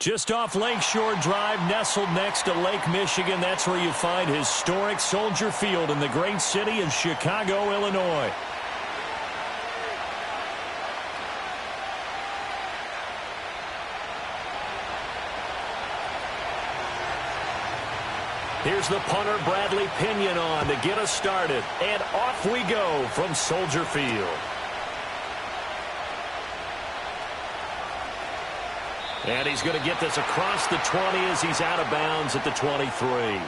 Just off Lakeshore Drive, nestled next to Lake Michigan. That's where you find historic Soldier Field in the great city of Chicago, Illinois. Here's the punter, Bradley Pinion, on to get us started. And off we go from Soldier Field. And he's going to get this across the 20 as he's out of bounds at the 23.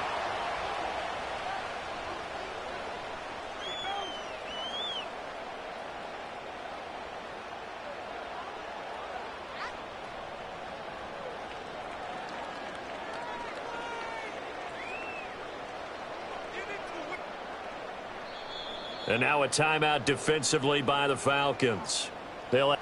And now a timeout defensively by the Falcons. They'll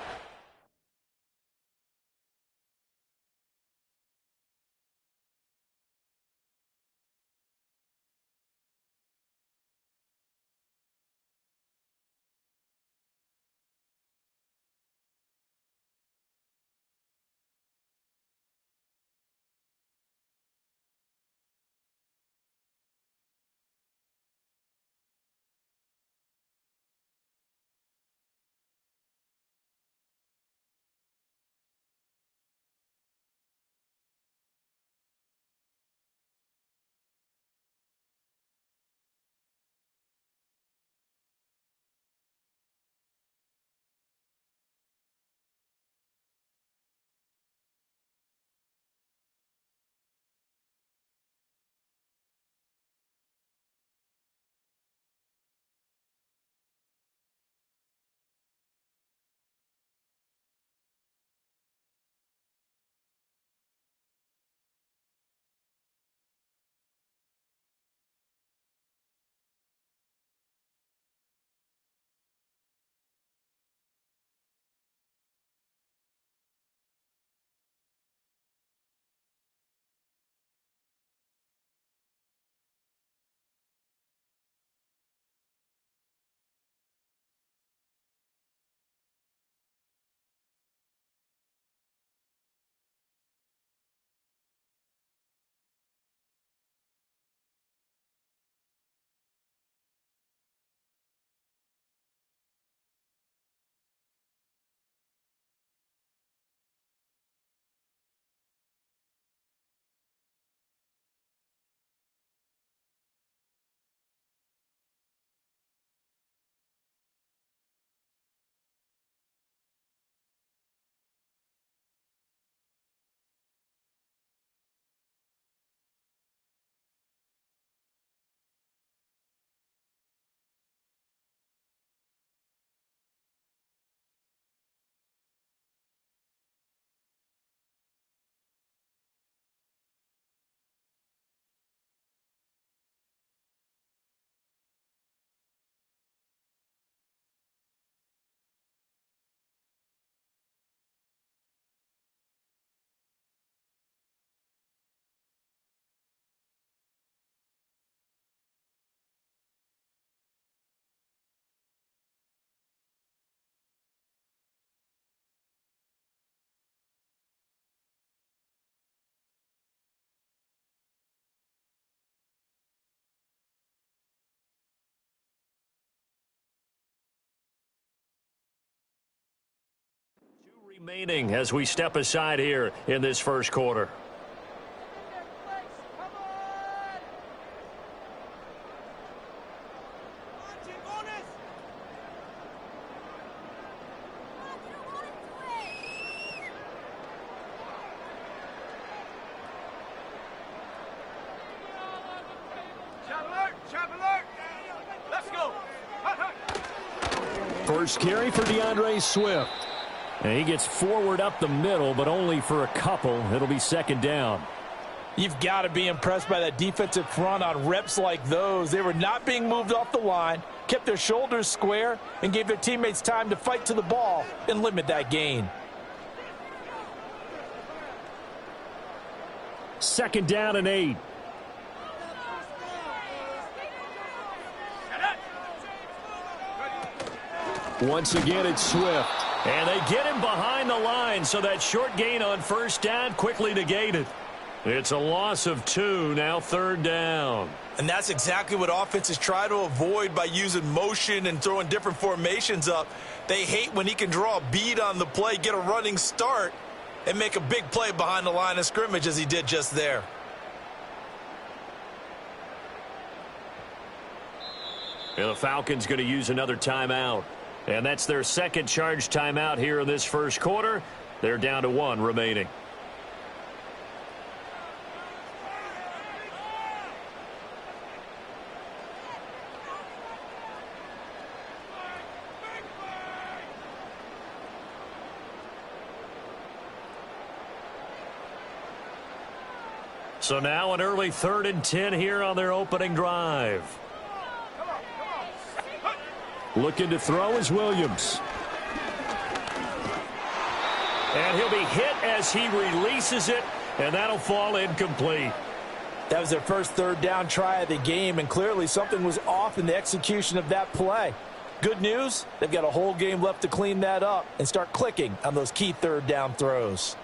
remaining as we step aside here in this first quarter. First carry for DeAndre Swift. And he gets forward up the middle, but only for a couple. It'll be second down. You've got to be impressed by that defensive front on reps like those. They were not being moved off the line, kept their shoulders square, and gave their teammates time to fight to the ball and limit that gain. Second down and 8. Once again, it's Swift. And they get him behind the line, so that short gain on first down quickly negated. It's a loss of 2, now 3rd down. And that's exactly what offenses try to avoid by using motion and throwing different formations up. They hate when he can draw a bead on the play, get a running start, and make a big play behind the line of scrimmage as he did just there. And the Falcons going to use another timeout. And that's their second charge timeout here in this first quarter. They're down to 1 remaining. So now an early 3rd and 10 here on their opening drive. Looking to throw is Williams. And he'll be hit as he releases it, and that'll fall incomplete. That was their first 3rd down try of the game, and clearly something was off in the execution of that play. Good news, they've got a whole game left to clean that up and start clicking on those key 3rd down throws.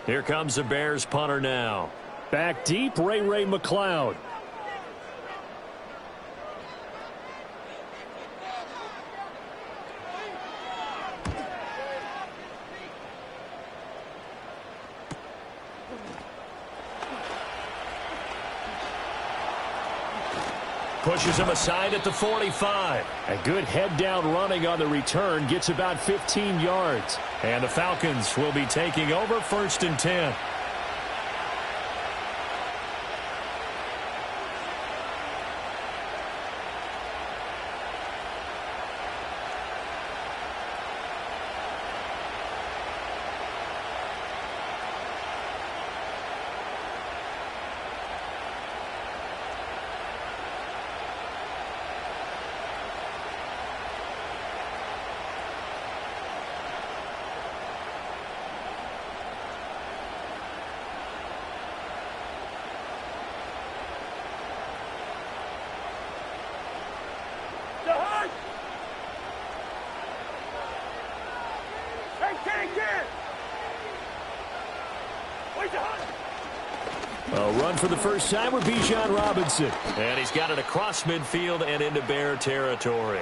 Here comes the Bears punter now. Back deep, Ray McLeod. Pushes him aside at the 45. A good head down running on the return. Gets about 15 yards. And the Falcons will be taking over 1st and 10. A run for the first time with Bijan Robinson. And he's got it across midfield and into Bear territory.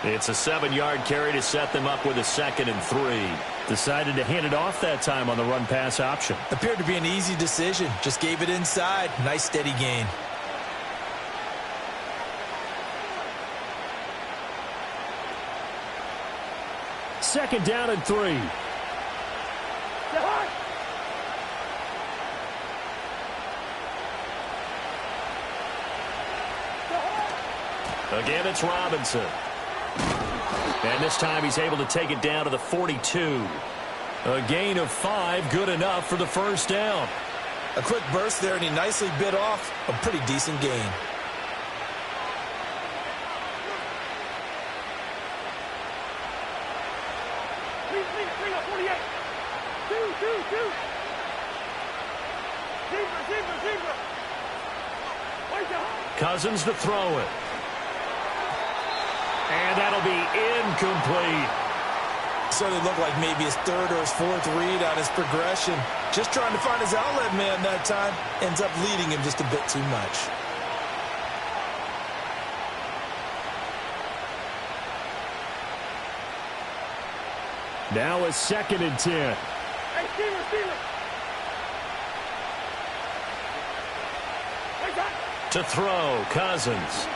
It's a 7-yard carry to set them up with a 2nd and 3. Decided to hand it off that time on the run-pass option. Appeared to be an easy decision. Just gave it inside. Nice steady gain. Second down and 3. Again, it's Robinson. And this time he's able to take it down to the 42. A gain of 5, good enough for the first down. A quick burst there, and he nicely bit off a pretty decent gain. Cousins to throw it. And that'll be incomplete. So it looked like maybe his 3rd or his 4th read on his progression. Just trying to find his outlet man that time. Ends up leading him just a bit too much. Now a 2nd and 10. Hey, Steeler. To throw, Cousins.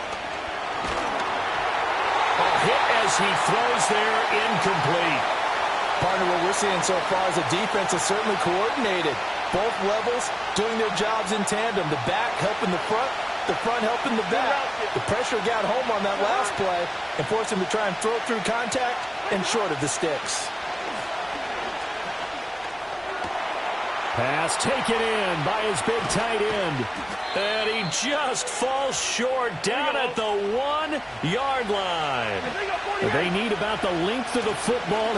A hit as he throws there, incomplete. Partner, what we're seeing so far is the defense is certainly coordinated. Both levels doing their jobs in tandem. The back helping the front helping the back. The pressure got home on that last play and forced him to try and throw through contact and short of the sticks. Pass taken in by his big tight end. And he just falls short down at the 1-yard line. They need about the length of the football.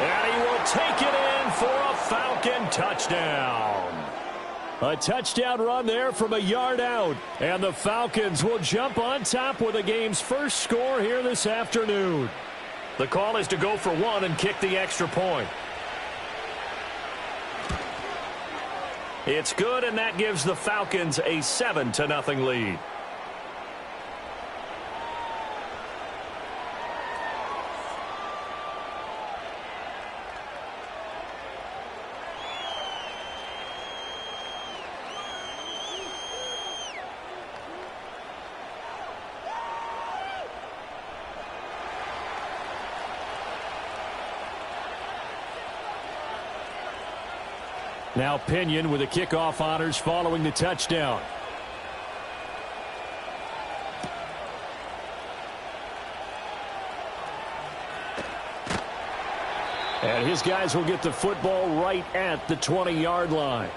And he will take it in for a Falcon touchdown. A touchdown run there from a yard out. And the Falcons will jump on top with the game's first score here this afternoon. The call is to go for one and kick the extra point. It's good, and that gives the Falcons a 7-0 lead. Now Pinion with the kickoff honors following the touchdown. And his guys will get the football right at the 20-yard line.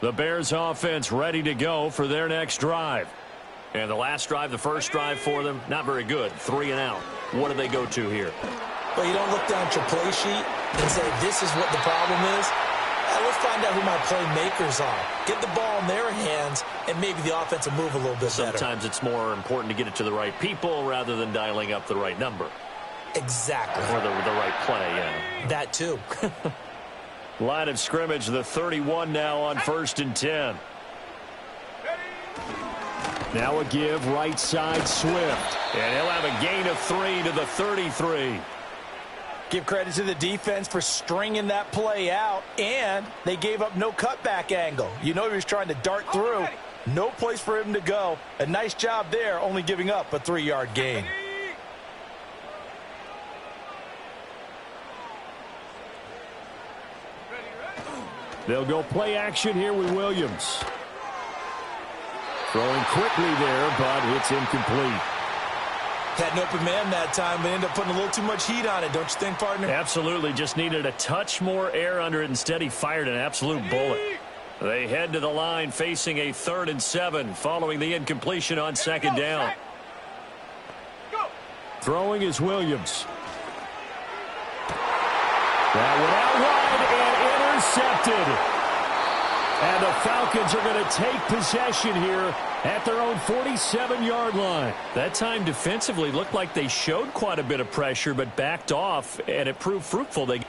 The Bears offense ready to go for their next drive. And the last drive, the first drive for them, not very good. 3 and out. What do they go to here? Well, you don't look down at your play sheet and say, this is what the problem is. Let's find out who my playmakers are. Get the ball in their hands, and maybe the offense will move a little bit better. Sometimes it's more important to get it to the right people rather than dialing up the right number. Exactly. Or the right play, yeah. That too. Line of scrimmage, the 31 now on 1st and 10. Now a give, right side, Swift. And he'll have a gain of 3 to the 33. Give credit to the defense for stringing that play out, and they gave up no cutback angle. You know he was trying to dart through. No place for him to go. A nice job there, only giving up a 3-yard gain. They'll go play action here with Williams. Throwing quickly there, but it's incomplete. Had an open man that time, but ended up putting a little too much heat on it, don't you think, partner? Absolutely. Just needed a touch more air under it. Instead, he fired an absolute bullet. They head to the line facing a 3rd and 7 following the incompletion on 2nd down. Throwing is Williams. That went out wide and intercepted. And the Falcons are going to take possession here at their own 47-yard line. That time defensively looked like they showed quite a bit of pressure but backed off, and it proved fruitful. They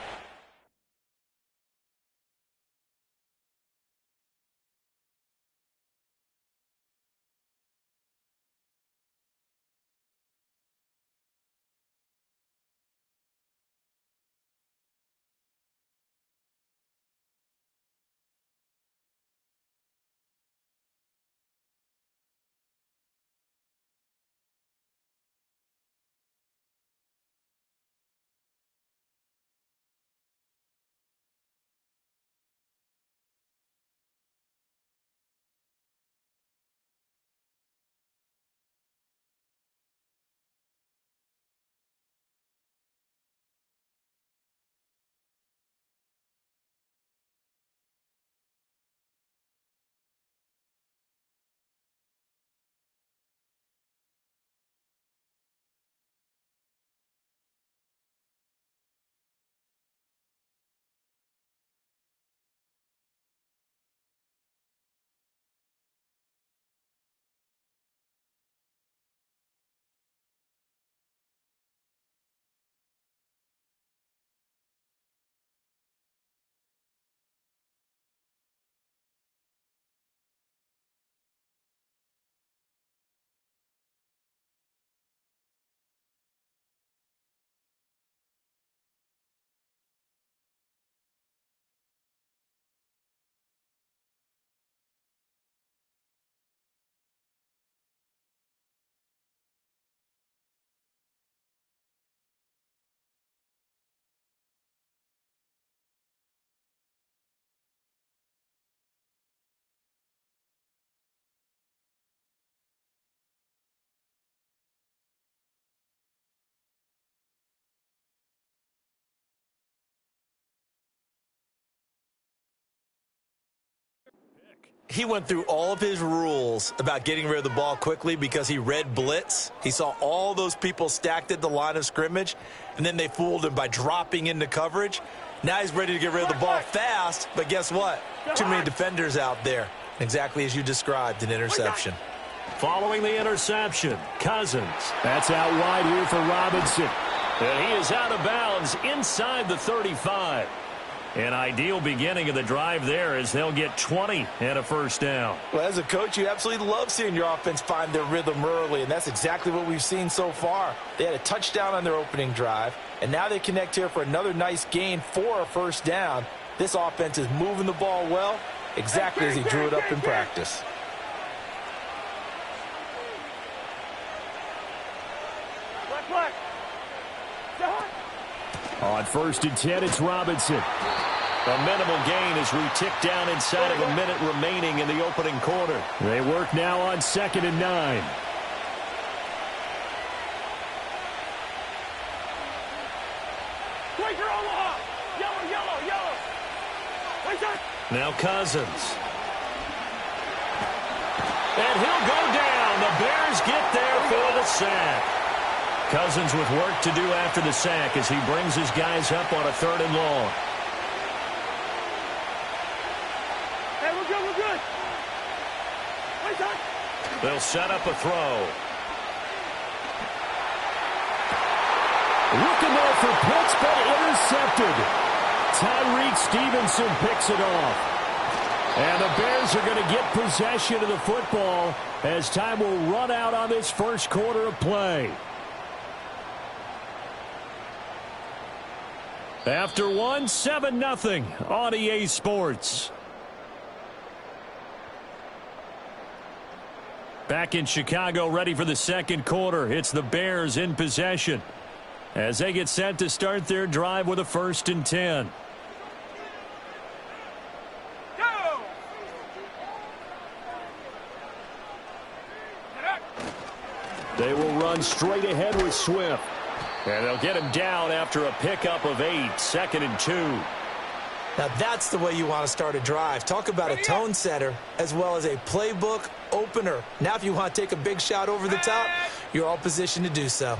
He went through all of his rules about getting rid of the ball quickly because he read blitz. He saw all those people stacked at the line of scrimmage, and then they fooled him by dropping into coverage. Now he's ready to get rid of the ball fast, but guess what? Too many defenders out there. Exactly as you described, an interception. Following the interception, Cousins. That's out wide here for Robinson. And he is out of bounds inside the 35. An ideal beginning of the drive there as they'll get 20 and a first down. Well, as a coach, you absolutely love seeing your offense find their rhythm early, and that's exactly what we've seen so far. They had a touchdown on their opening drive, and now they connect here for another nice gain for a first down. This offense is moving the ball well, exactly as he drew it up in practice. On 1st and 10, it's Robinson. A minimal gain as we tick down inside of a minute remaining in the opening quarter. They work now on 2nd and 9. Now Cousins. And he'll go down. The Bears get there for the sack. Cousins with work to do after the sack as he brings his guys up on a 3rd and long. Hey, we're good, we're good. They'll set up a throw. Looking there for Pitts, but intercepted. Tyreek Stevenson picks it off. And the Bears are going to get possession of the football as time will run out on this first quarter of play. After 1, 7-0 on EA Sports. Back in Chicago, ready for the second quarter. It's the Bears in possession as they get set to start their drive with a 1st and 10. They will run straight ahead with Swift. And they'll get him down after a pickup of 8, 2nd and 2. Now that's the way you want to start a drive. Talk about a tone setter as well as a playbook opener. Now if you want to take a big shot over the top, you're all positioned to do so.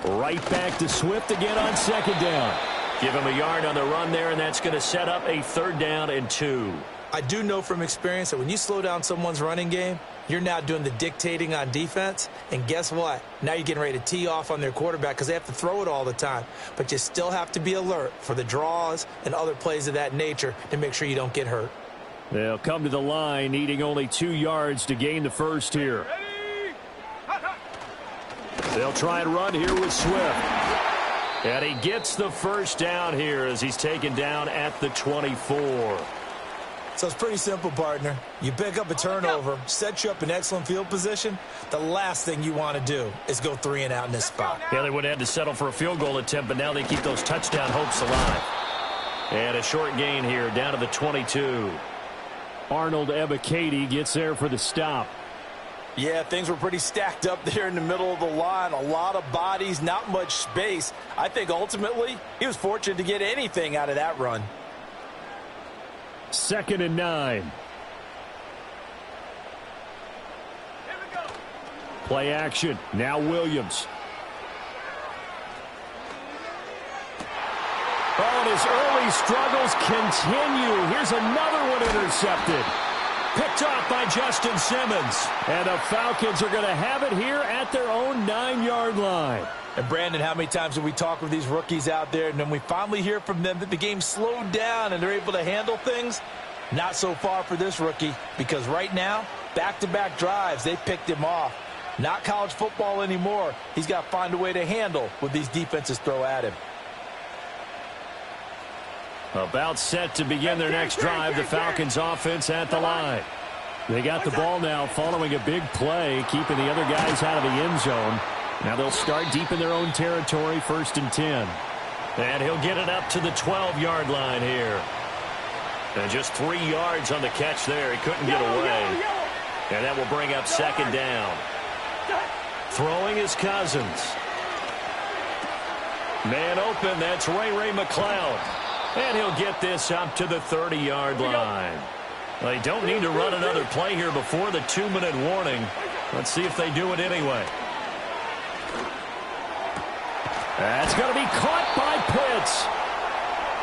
Right back to Swift again on 2nd down. Give him a yard on the run there, and that's going to set up a 3rd down and 2. I do know from experience that when you slow down someone's running game, you're now doing the dictating on defense. And guess what? Now you're getting ready to tee off on their quarterback because they have to throw it all the time. But you still have to be alert for the draws and other plays of that nature to make sure you don't get hurt. They'll come to the line needing only 2 yards to gain the first here. They'll try and run here with Swift. And he gets the first down here as he's taken down at the 24. So it's pretty simple, partner. You pick up a turnover, set you up in excellent field position. The last thing you want to do is go 3 and out in this spot. Yeah, they would have had to settle for a field goal attempt, but now they keep those touchdown hopes alive. And a short gain here down to the 22. Arnold Ebiketie gets there for the stop. Yeah, things were pretty stacked up there in the middle of the line. A lot of bodies, not much space. I think ultimately he was fortunate to get anything out of that run. 2nd and 9. Play action. Now Williams. Oh, and his early struggles continue. Here's another one intercepted. Picked off by Justin Simmons. And the Falcons are going to have it here at their own 9-yard line. And Brandon, how many times have we talked with these rookies out there, and then we finally hear from them that the game slowed down and they're able to handle things? Not so far for this rookie, because right now, back-to-back drives, they picked him off. Not college football anymore. He's got to find a way to handle what these defenses throw at him. About set to begin their next drive, the Falcons offense at the line. They got the ball now following a big play, keeping the other guys out of the end zone. Now they'll start deep in their own territory, 1st and 10. And he'll get it up to the 12-yard line here. And just 3 yards on the catch there. He couldn't get away. And that will bring up 2nd down. Throwing is Cousins. Man open, that's Ray McLeod. And he'll get this up to the 30-yard line. They don't need to run another play here before the 2-minute warning. Let's see if they do it anyway. That's going to be caught by Pitts.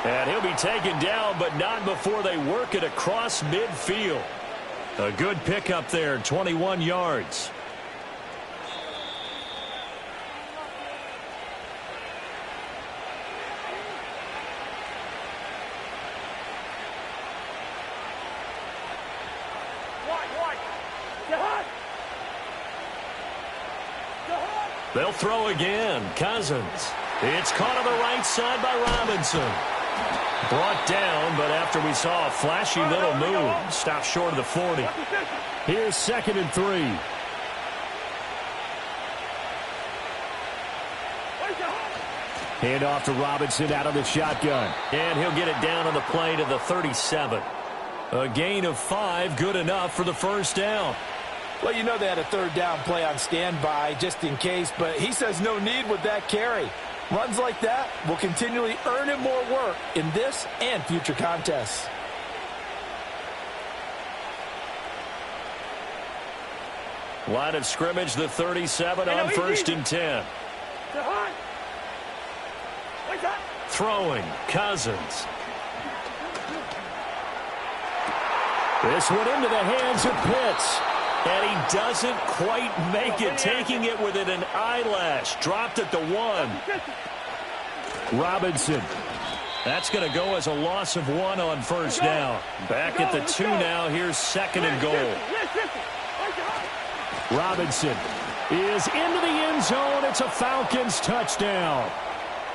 And he'll be taken down, but not before they work it across midfield. A good pickup there, 21 yards. They'll throw again. Cousins. It's caught on the right side by Robinson. Brought down, but after we saw a flashy little move, stopped short of the 40. Here's 2nd and 3. Hand off to Robinson out of the shotgun. And he'll get it down on the play to the 37. A gain of 5, good enough for the first down. Well, you know they had a 3rd down play on standby just in case, but he says no need with that carry. Runs like that will continually earn him more work in this and future contests. Line of scrimmage, the 37 on 1st and 10. Throwing, Cousins. This one into the hands of Pitts. And he doesn't quite make it, taking it within an eyelash. Dropped at the 1. Robinson. That's going to go as a loss of 1 on 1st down. Back at the 2 now. Here's 2nd and goal. Robinson is into the end zone. It's a Falcons touchdown.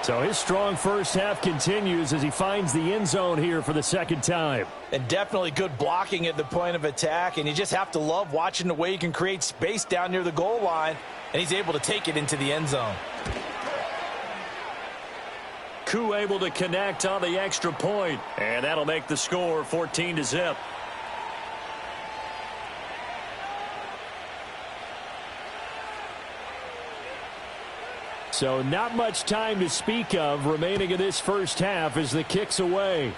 So his strong first half continues as he finds the end zone here for the 2nd time. And definitely good blocking at the point of attack. And you just have to love watching the way he can create space down near the goal line. And he's able to take it into the end zone. Koo able to connect on the extra point. And that'll make the score 14-0. So not much time to speak of remaining in this first half as the kick's away.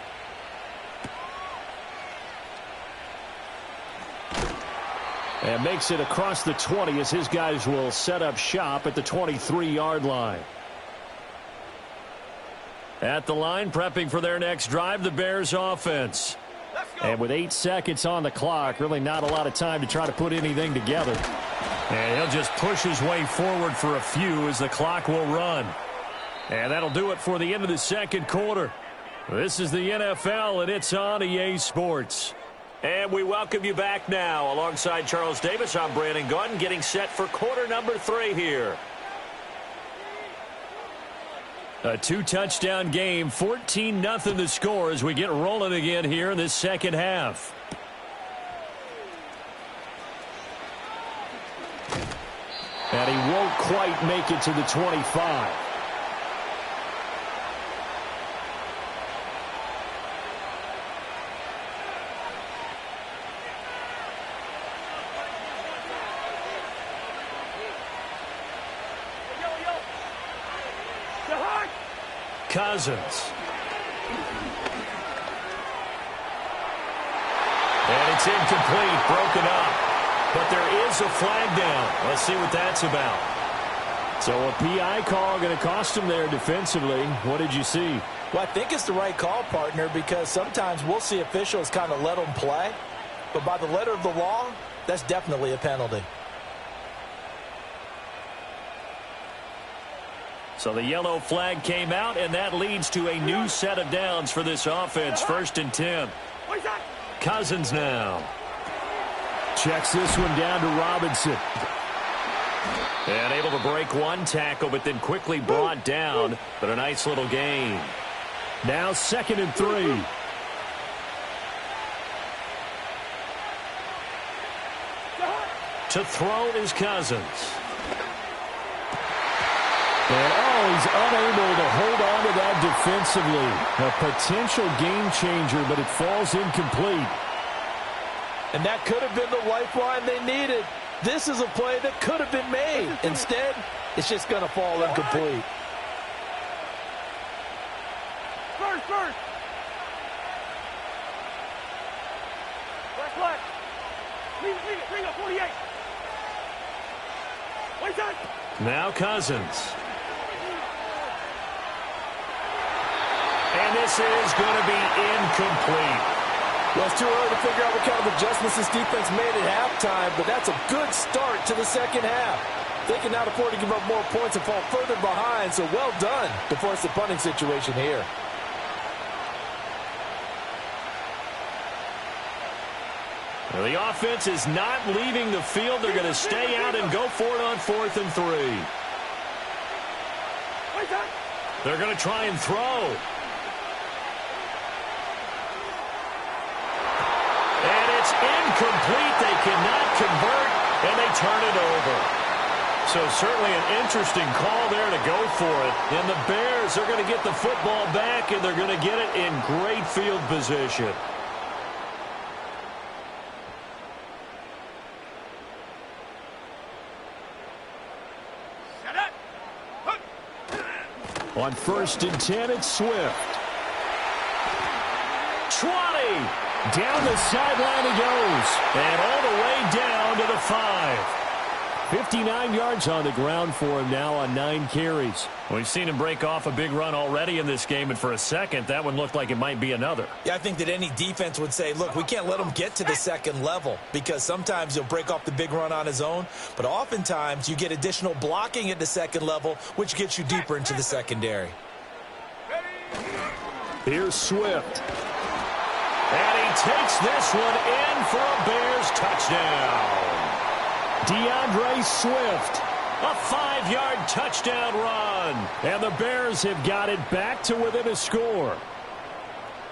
And makes it across the 20 as his guys will set up shop at the 23-yard line. At the line, prepping for their next drive, the Bears offense. And with 8 seconds on the clock, really not a lot of time to try to put anything together. And he'll just push his way forward for a few as the clock will run. And that'll do it for the end of the 2nd quarter. This is the NFL, and it's on EA Sports. And we welcome you back now. Alongside Charles Davis, I'm Brandon Gaudin, getting set for quarter number 3 here. A 2-touchdown game, 14-0 the score as we get rolling again here in this second half. And he won't quite make it to the 25. Cousins. And it's incomplete, broken up. But there is a flag down. Let's see what that's about. So a PI call going to cost him there defensively. What did you see? Well, I think it's the right call, partner, because sometimes we'll see officials kind of let them play. But by the letter of the law, that's definitely a penalty. So the yellow flag came out, and that leads to a new set of downs for this offense. 1st and 10. Cousins now. Checks this one down to Robinson. And able to break one tackle, but then quickly brought down. But a nice little gain. Now 2nd and 3. To throw is Cousins. And he's unable to hold on to that defensively. A potential game changer, but it falls incomplete. And that could have been the lifeline they needed. This is a play that could have been made. Instead, it's just going to fall incomplete. first. Black. Leave it, 48. Wait time. Now Cousins. And this is going to be incomplete. Well, it's too early to figure out what kind of adjustments this defense made at halftime, but that's a good start to the second half. They can now afford to give up more points and fall further behind, so well done to force the punting situation here. Well, the offense is not leaving the field. They're going to stay out and go for it on 4th and 3. They're going to try and throw. And it's incomplete. They cannot convert, and they turn it over. So certainly an interesting call there to go for it. And the Bears are going to get the football back, and they're going to get it in great field position. On 1st and 10, it's Swift. 20. Down the sideline he goes. And all the way down to the 5. 59 yards on the ground for him now on 9 carries. We've seen him break off a big run already in this game, and for a second, that one looked like it might be another. Yeah, I think that any defense would say, look, we can't let him get to the second level, because sometimes he'll break off the big run on his own, but oftentimes you get additional blocking at the second level, which gets you deeper into the secondary. Here's Swift. And he takes this one in for a Bears touchdown. DeAndre Swift, a 5-yard touchdown run. And the Bears have got it back to within a score.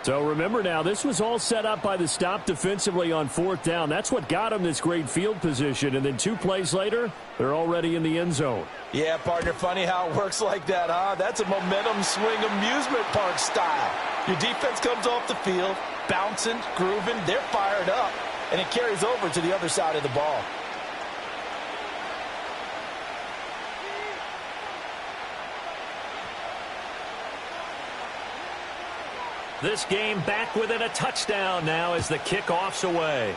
So remember now, this was all set up by the stop defensively on 4th down. That's what got them this great field position. And then 2 plays later, they're already in the end zone. Yeah, partner, funny how it works like that, huh? That's a momentum swing amusement park style. Your defense comes off the field, bouncing, grooving, they're fired up, and it carries over to the other side of the ball. This game back within a touchdown now as the kickoff's away.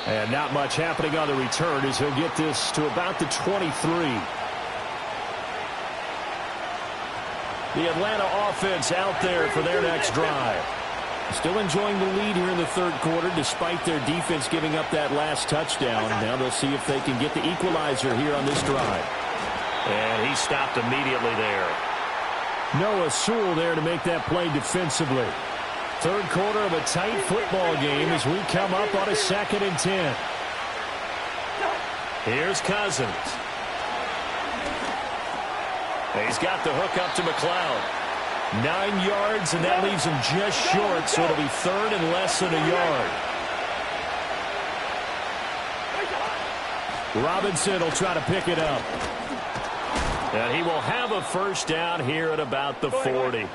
And not much happening on the return as he'll get this to about the 23. The Atlanta offense out there for their next drive. Still enjoying the lead here in the 3rd quarter despite their defense giving up that last touchdown. Now they'll see if they can get the equalizer here on this drive. And he stopped immediately there. Noah Sewell there to make that play defensively. 3rd quarter of a tight football game as we come up on a 2nd and 10. Here's Cousins. He's got the hook up to McLeod. 9 yards, and that leaves him just short, so it'll be 3rd and less than a yard. Robinson will try to pick it up. And he will have a first down here at about the 40.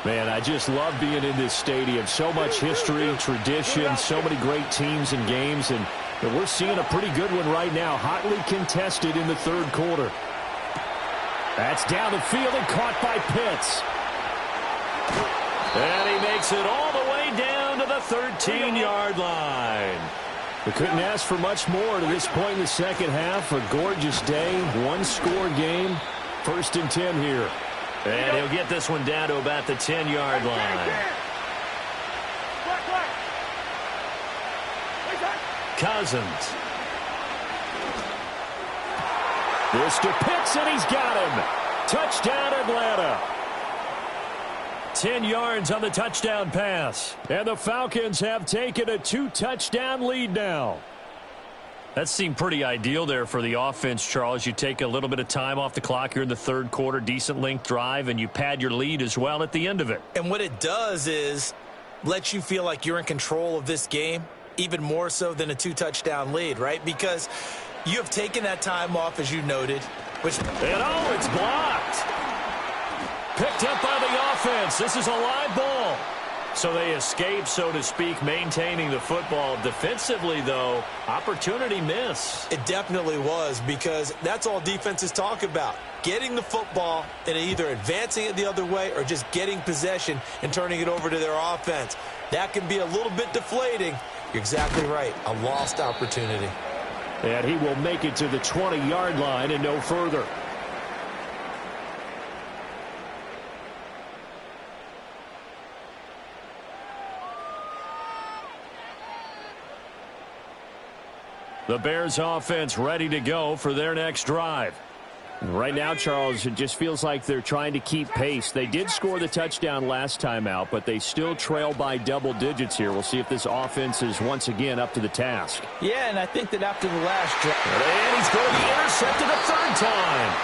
Man, I just love being in this stadium. So much history, tradition, so many great teams and games, and we're seeing a pretty good one right now, hotly contested in the 3rd quarter. That's down the field and caught by Pitts. And he makes it all the way down to the 13-yard line. We couldn't ask for much more to this point in the second half. A gorgeous day, one-score game. 1st and 10 here. And he'll get this one down to about the 10-yard line. Cousins. This to Pitts, and he's got him. Touchdown, Atlanta. 10 yards on the touchdown pass. And the Falcons have taken a 2-touchdown lead now. That seemed pretty ideal there for the offense, Charles. You take a little bit of time off the clock here in the 3rd quarter, decent length drive, and you pad your lead as well at the end of it. And what it does is let you feel like you're in control of this game, even more so than a 2-touchdown lead, right? Because you have taken that time off, as you noted. And it's blocked. Picked up by the offense. This is a live ball. So they escape, so to speak, maintaining the football. Defensively, though, opportunity miss. It definitely was, because that's all defenses talk about. Getting the football and either advancing it the other way or just getting possession and turning it over to their offense. That can be a little bit deflating. You're exactly right. A lost opportunity. And he will make it to the 20-yard line and no further. The Bears offense ready to go for their next drive. Right now, Charles, it just feels like they're trying to keep pace. They did score the touchdown last time out, but they still trail by double digits here. We'll see if this offense is once again up to the task. Yeah, and I think that after the last drive. And he's going to be intercepted a third time.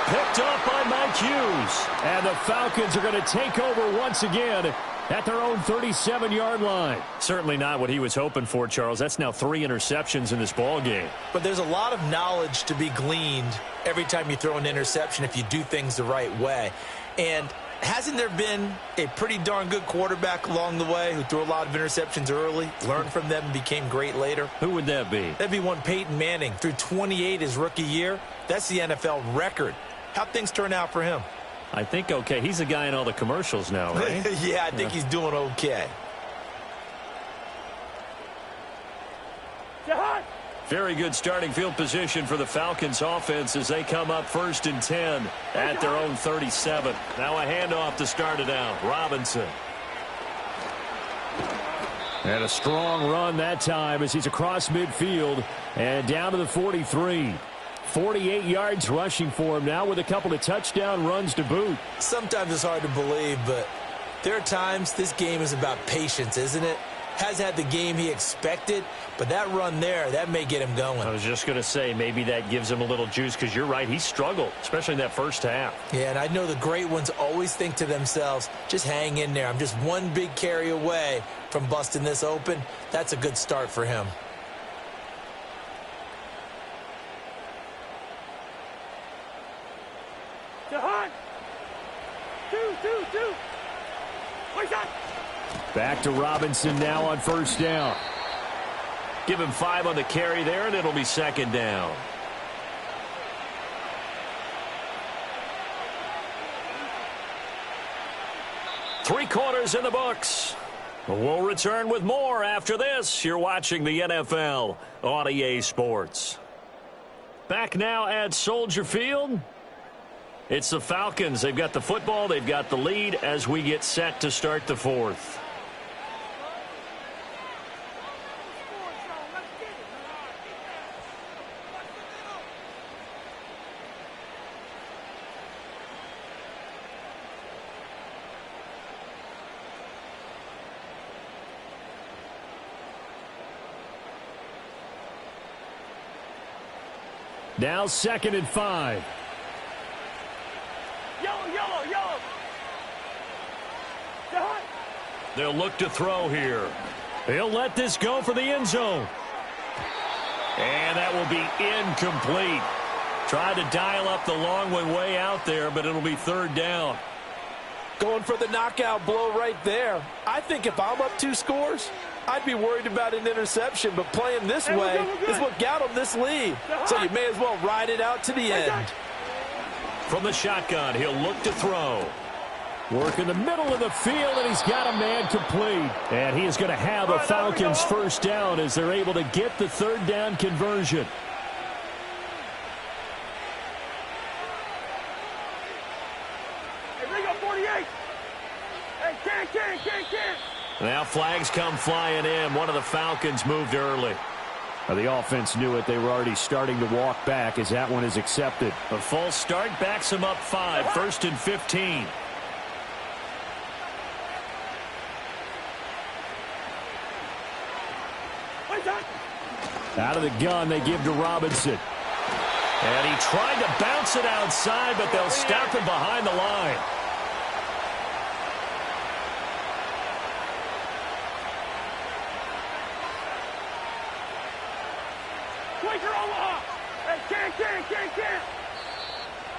Picked up by Mike Hughes. And the Falcons are going to take over once again at their own 37-yard line. Certainly not what he was hoping for, Charles. That's now 3 interceptions in this ball game. But there's a lot of knowledge to be gleaned every time you throw an interception if you do things the right way. And hasn't there been a pretty darn good quarterback along the way who threw a lot of interceptions early, learned from them, and became great later? Who would that be? That'd be one Peyton Manning. Threw 28 his rookie year. That's the NFL record. How'd things turn out for him? I think okay. He's the guy in all the commercials now, right? Yeah, I think he's doing okay. Very good starting field position for the Falcons offense as they come up 1st and 10 at their own 37. Now a handoff to start it out. Robinson. And a strong run that time as he's across midfield and down to the 43. 48 yards rushing for him now with a couple of touchdown runs to boot. Sometimes it's hard to believe, but there are times this game is about patience, isn't it? Has had the game he expected, but that run there, that may get him going. I was just going to say maybe that gives him a little juice because you're right. He struggled, especially in that first half. Yeah, and I know the great ones always think to themselves, just hang in there. I'm just one big carry away from busting this open. That's a good start for him. Back to Robinson now on 1st down. Give him 5 on the carry there, and it'll be 2nd down. Three quarters in the books. We'll return with more after this. You're watching the NFL on EA Sports. Back now at Soldier Field. It's the Falcons. They've got the football. They've got the lead as we get set to start the 4th. Now 2nd and 5. Yellow. They'll look to throw here. He'll let this go for the end zone. And that will be incomplete. Tried to dial up the long one way out there, but it'll be 3rd down. Going for the knockout blow right there. I think if I'm up 2 scores, I'd be worried about an interception, but playing this way is what got him this lead. So you may as well ride it out to the end. From the shotgun, he'll look to throw. Work in the middle of the field, and he's got a man complete. And he is going to have a Falcons 1st down as they're able to get the 3rd down conversion. Hey, bring up 48. Hey, can't. Now flags come flying in. One of the Falcons moved early. The offense knew it. They were already starting to walk back as that one is accepted. A false start backs him up 5. 1st and 15. Out of the gun, they give to Robinson. And he tried to bounce it outside, but they'll stop him behind the line.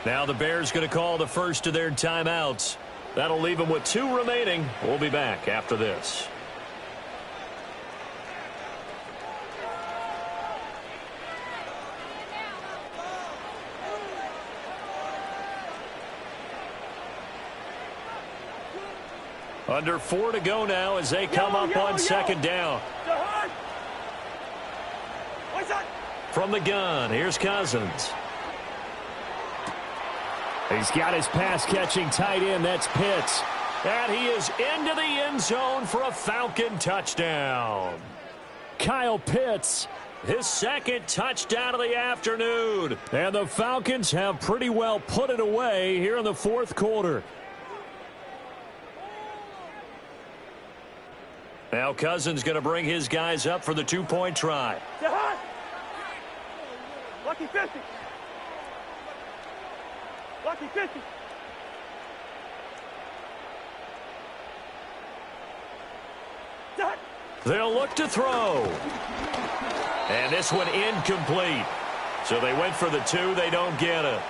Now the Bears going to call the first of their timeouts. That'll leave him with 2 remaining. We'll be back after this. Under 4 to go now as they come up on second down. From the gun, here's Cousins. He's got his pass-catching tight end. That's Pitts. And he is into the end zone for a Falcon touchdown. Kyle Pitts. His second touchdown of the afternoon. And the Falcons have pretty well put it away here in the fourth quarter. Now Cousins going to bring his guys up for the 2-point try. Lucky 50. Lucky 50. They'll look to throw. And this one incomplete. So they went for the 2. They don't get it.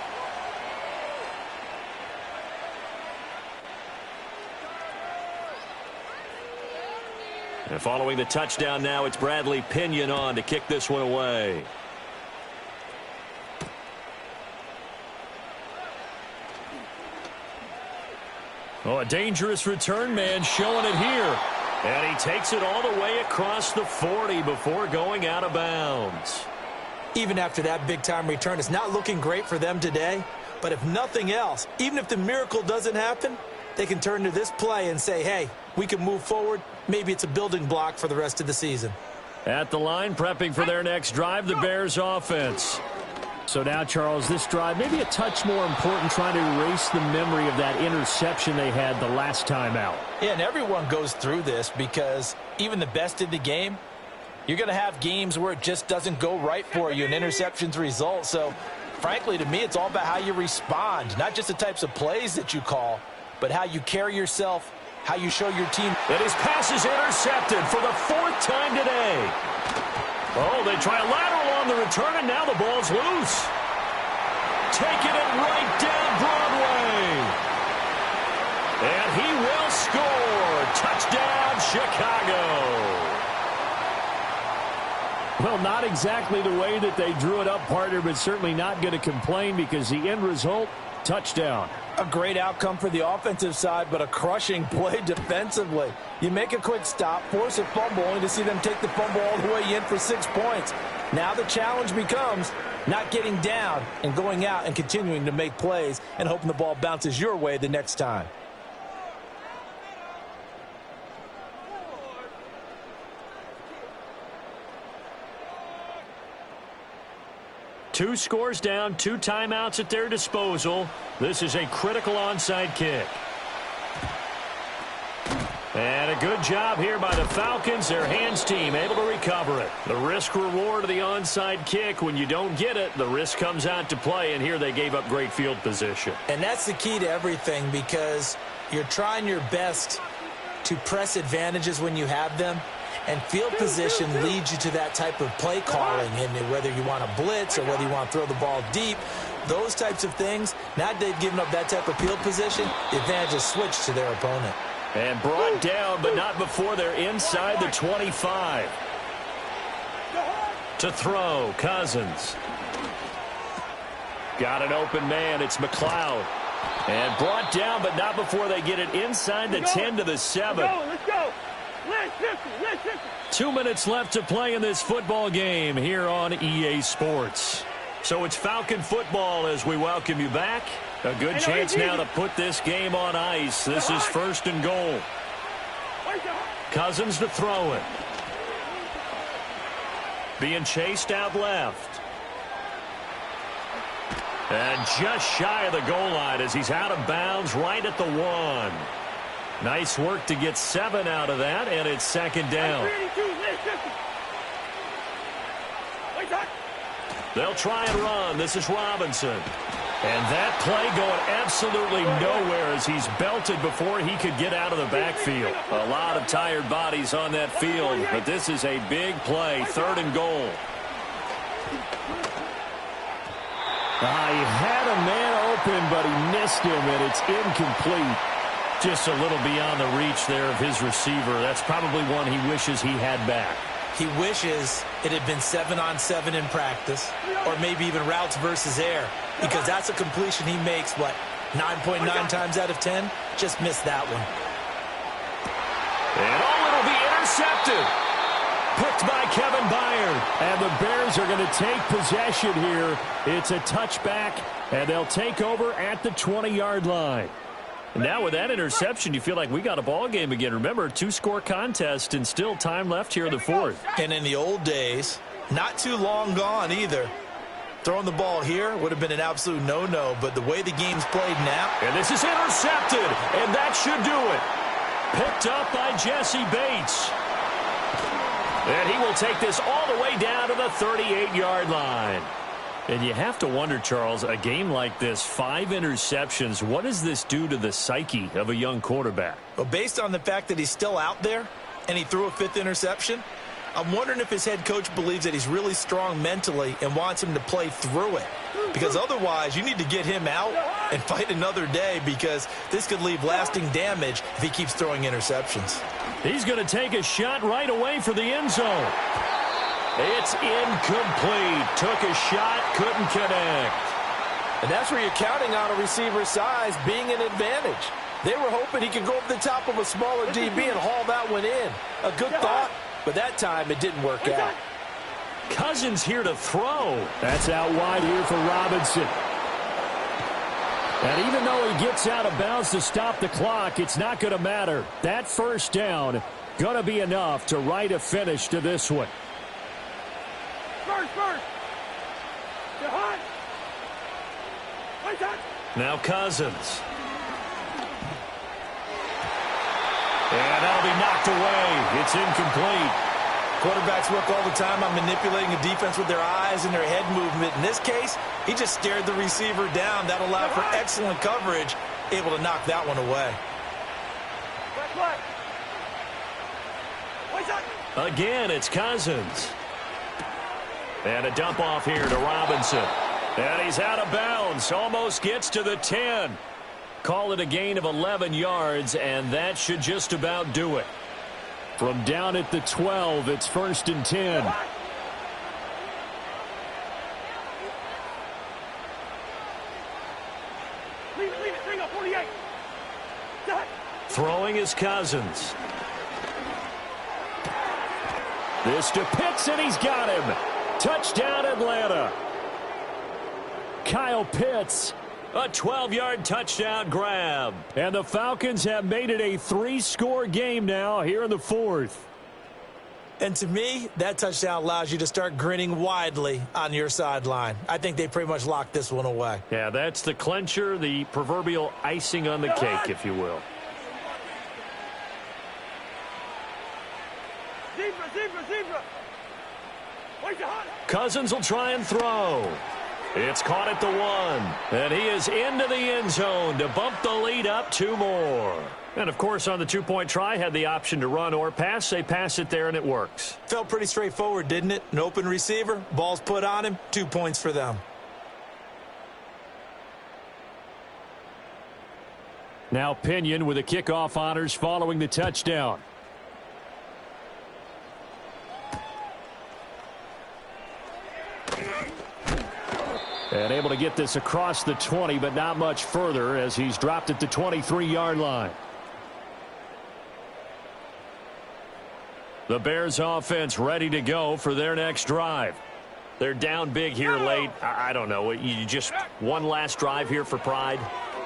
And following the touchdown now, it's Bradley Pinion on to kick this one away. Oh, a dangerous return man showing it here. And he takes it all the way across the 40 before going out of bounds. Even after that big-time return, it's not looking great for them today. But if nothing else, even if the miracle doesn't happen, they can turn to this play and say, hey, we can move forward. Maybe it's a building block for the rest of the season. At the line, prepping for their next drive, the Bears offense. So now, Charles, this drive maybe a touch more important, trying to erase the memory of that interception they had the last time out. Yeah, and everyone goes through this because even the best in the game, you're going to have games where it just doesn't go right for you and interceptions result. So, frankly, to me, it's all about how you respond, not just the types of plays that you call, but how you carry yourself, how you show your team. And his pass is intercepted for the 4th time today. Oh, they try a lateral on the return, and now the ball's loose. Taking it right down Broadway. And he will score. Touchdown, Chicago. Well, not exactly the way that they drew it up, partner, but certainly not going to complain because the end result, touchdown. A great outcome for the offensive side, but a crushing play defensively. You make a quick stop, force a fumble, only to see them take the fumble all the way in for 6 points. Now the challenge becomes not getting down and going out and continuing to make plays and hoping the ball bounces your way the next time. Two scores down, 2 timeouts at their disposal. This is a critical onside kick. And a good job here by the Falcons. Their hands team able to recover it. The risk reward of the onside kick. When you don't get it, the risk comes out to play. And here they gave up great field position. And that's the key to everything because you're trying your best to press advantages when you have them. And field position leads you to that type of play calling. And whether you want to blitz or whether you want to throw the ball deep, those types of things, now they've given up that type of field position, the advantage is switched to their opponent. And brought down, but not before they're inside the 25. To throw, Cousins. Got an open man, it's McLeod. And brought down, but not before they get it inside the 10 to the 7. Let's go. 2 minutes left to play in this football game here on EA Sports. So it's Falcon football as we welcome you back. A good chance now to put this game on ice. This is 1st and goal. Cousins to throw it. Being chased out left. And just shy of the goal line as he's out of bounds right at the 1. Nice work to get 7 out of that, and it's 2nd down. They'll try and run. This is Robinson. And that play going absolutely nowhere as he's belted before he could get out of the backfield. A lot of tired bodies on that field, but this is a big play, 3rd and goal. He had a man open, but he missed him, and it's incomplete. Just a little beyond the reach there of his receiver. That's probably one he wishes he had back. He wishes it had been 7-on-7 in practice, or maybe even routes versus air, because that's a completion he makes, what, 9.9 times out of 10? Just missed that one. And it'll be intercepted. Picked by Kevin Byard. And the Bears are going to take possession here. It's a touchback, and they'll take over at the 20-yard line. And now with that interception, you feel like we got a ball game again. Remember, 2-score contest and still time left here in the fourth. And in the old days, not too long gone either. Throwing the ball here would have been an absolute no-no, but the way the game's played now. And this is intercepted, and that should do it. Picked up by Jesse Bates. And he will take this all the way down to the 38-yard line. And you have to wonder, Charles, a game like this, 5 interceptions, what does this do to the psyche of a young quarterback? Well, based on the fact that he's still out there and he threw a 5th interception, I'm wondering if his head coach believes that he's really strong mentally and wants him to play through it. Because otherwise, you need to get him out and fight another day, because this could leave lasting damage if he keeps throwing interceptions. He's going to take a shot right away for the end zone. It's incomplete. Took a shot, couldn't connect. And that's where you're counting on a receiver's size being an advantage. They were hoping he could go over the top of a smaller DB and haul that one in. A good thought, but that time it didn't work out. Cousins here to throw. That's out wide here for Robinson. And even though he gets out of bounds to stop the clock, it's not going to matter. That first down going to be enough to write a finish to this one. First. You're hot. Now Cousins. And that'll be knocked away. It's incomplete. Quarterbacks work all the time on manipulating a defense with their eyes and their head movement. In this case, he just stared the receiver down. That allowed for excellent coverage, able to knock that one away. Again, it's Cousins. And a dump off here to Robinson. And he's out of bounds. Almost gets to the 10. Call it a gain of 11 yards, and that should just about do it. From down at the 12, it's 1st and 10. Leave it. Bring up 48. Throwing is Cousins. This to Pitts, and he's got him. Touchdown, Atlanta. Kyle Pitts. A 12-yard touchdown grab. And the Falcons have made it a 3-score game now here in the fourth. And to me, that touchdown allows you to start grinning widely on your sideline. I think they pretty much locked this one away. Yeah, that's the clincher, the proverbial icing on the cake, if you will. Zebra. Cousins will try and throw. It's caught at the 1. And he is into the end zone to bump the lead up 2 more. And, of course, on the 2-point try, had the option to run or pass. They pass it there, and it works. Felt pretty straightforward, didn't it? An open receiver, ball's put on him, 2 points for them. Now Pinion with the kickoff honors following the touchdown. And able to get this across the 20, but not much further as he's dropped at the 23-yard line. The Bears offense ready to go for their next drive. They're down big here late. I don't know. You just one last drive here for pride?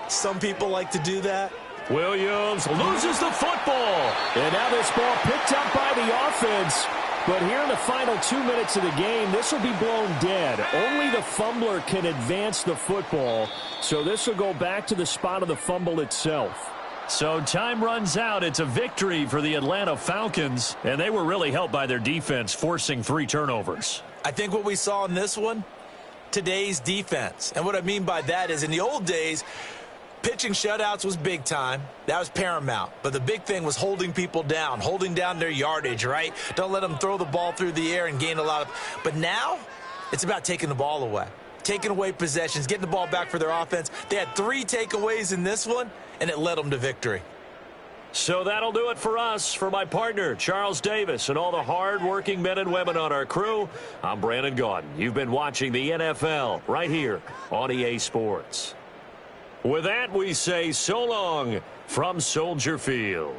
Some people like to do that. Williams loses the football. And now this ball picked up by the offense. But here in the final 2 minutes of the game, this will be blown dead. Only the fumbler can advance the football. So this will go back to the spot of the fumble itself. So time runs out. It's a victory for the Atlanta Falcons. And they were really helped by their defense, forcing 3 turnovers. I think what we saw in this one, today's defense. And what I mean by that is in the old days, pitching shutouts was big time. That was paramount. But the big thing was holding people down, holding down their yardage, right? Don't let them throw the ball through the air and gain a lot of. But now it's about taking the ball away, taking away possessions, getting the ball back for their offense. They had 3 takeaways in this one, and it led them to victory. So that'll do it for us. For my partner, Charles Davis, and all the hard-working men and women on our crew, I'm Brandon Gaudin. You've been watching the NFL right here on EA Sports. With that, we say so long from Soldier Field.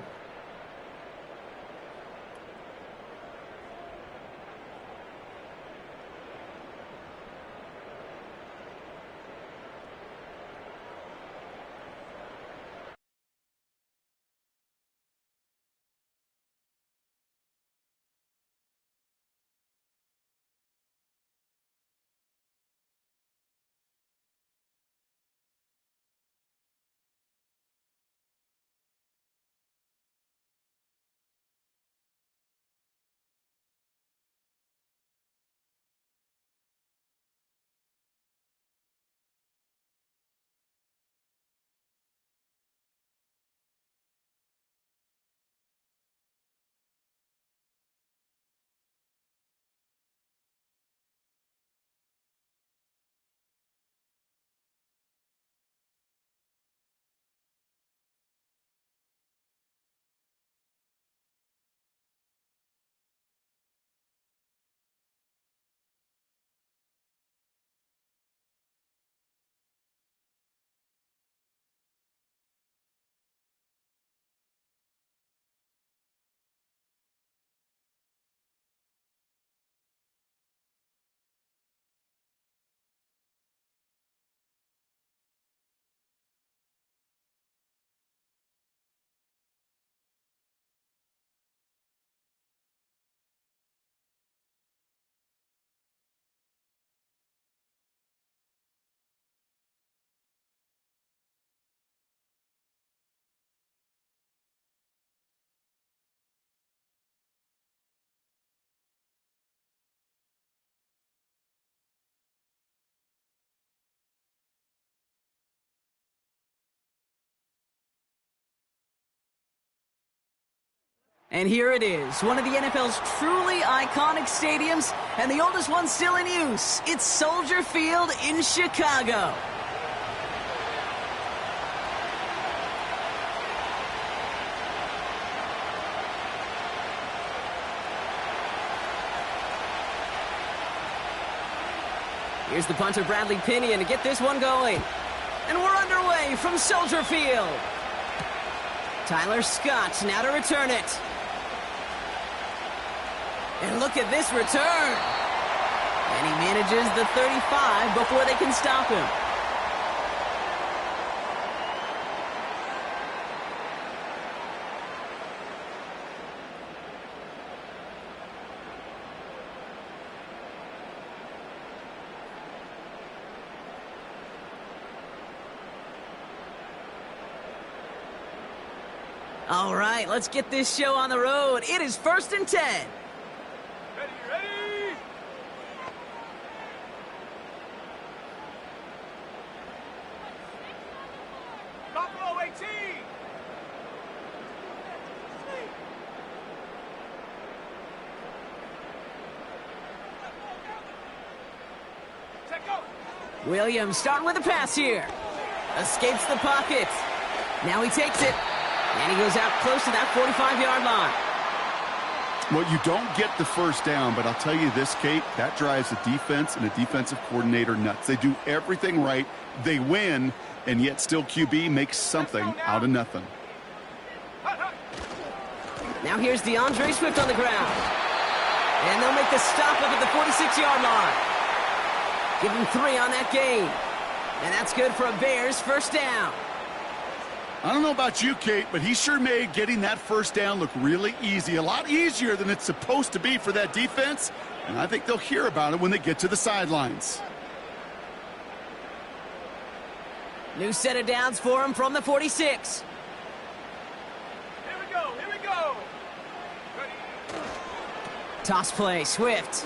And here it is, one of the NFL's truly iconic stadiums, and the oldest one still in use. It's Soldier Field in Chicago. Here's the punter, Bradley Pinion, to get this one going. And we're underway from Soldier Field. Tyler Scott now to return it. And look at this return. And he manages the 35 before they can stop him. All right, let's get this show on the road. It is 1st and 10. Ready? Buffalo 18. Check go. Williams starting with a pass here. Escapes the pocket. Now he takes it. And he goes out close to that 45-yard line. Well, you don't get the first down, but I'll tell you this, Kate, that drives the defense and the defensive coordinator nuts. They do everything right. They win, and yet still QB makes something out of nothing. Now here's DeAndre Swift on the ground. And they'll make the stop up at the 46-yard line. Give him 3 on that gain. And that's good for a Bears first down. I don't know about you, Kate, but he sure made getting that first down look really easy. A lot easier than it's supposed to be for that defense. And I think they'll hear about it when they get to the sidelines. New set of downs for him from the 46. Here we go. Ready. Toss play, Swift.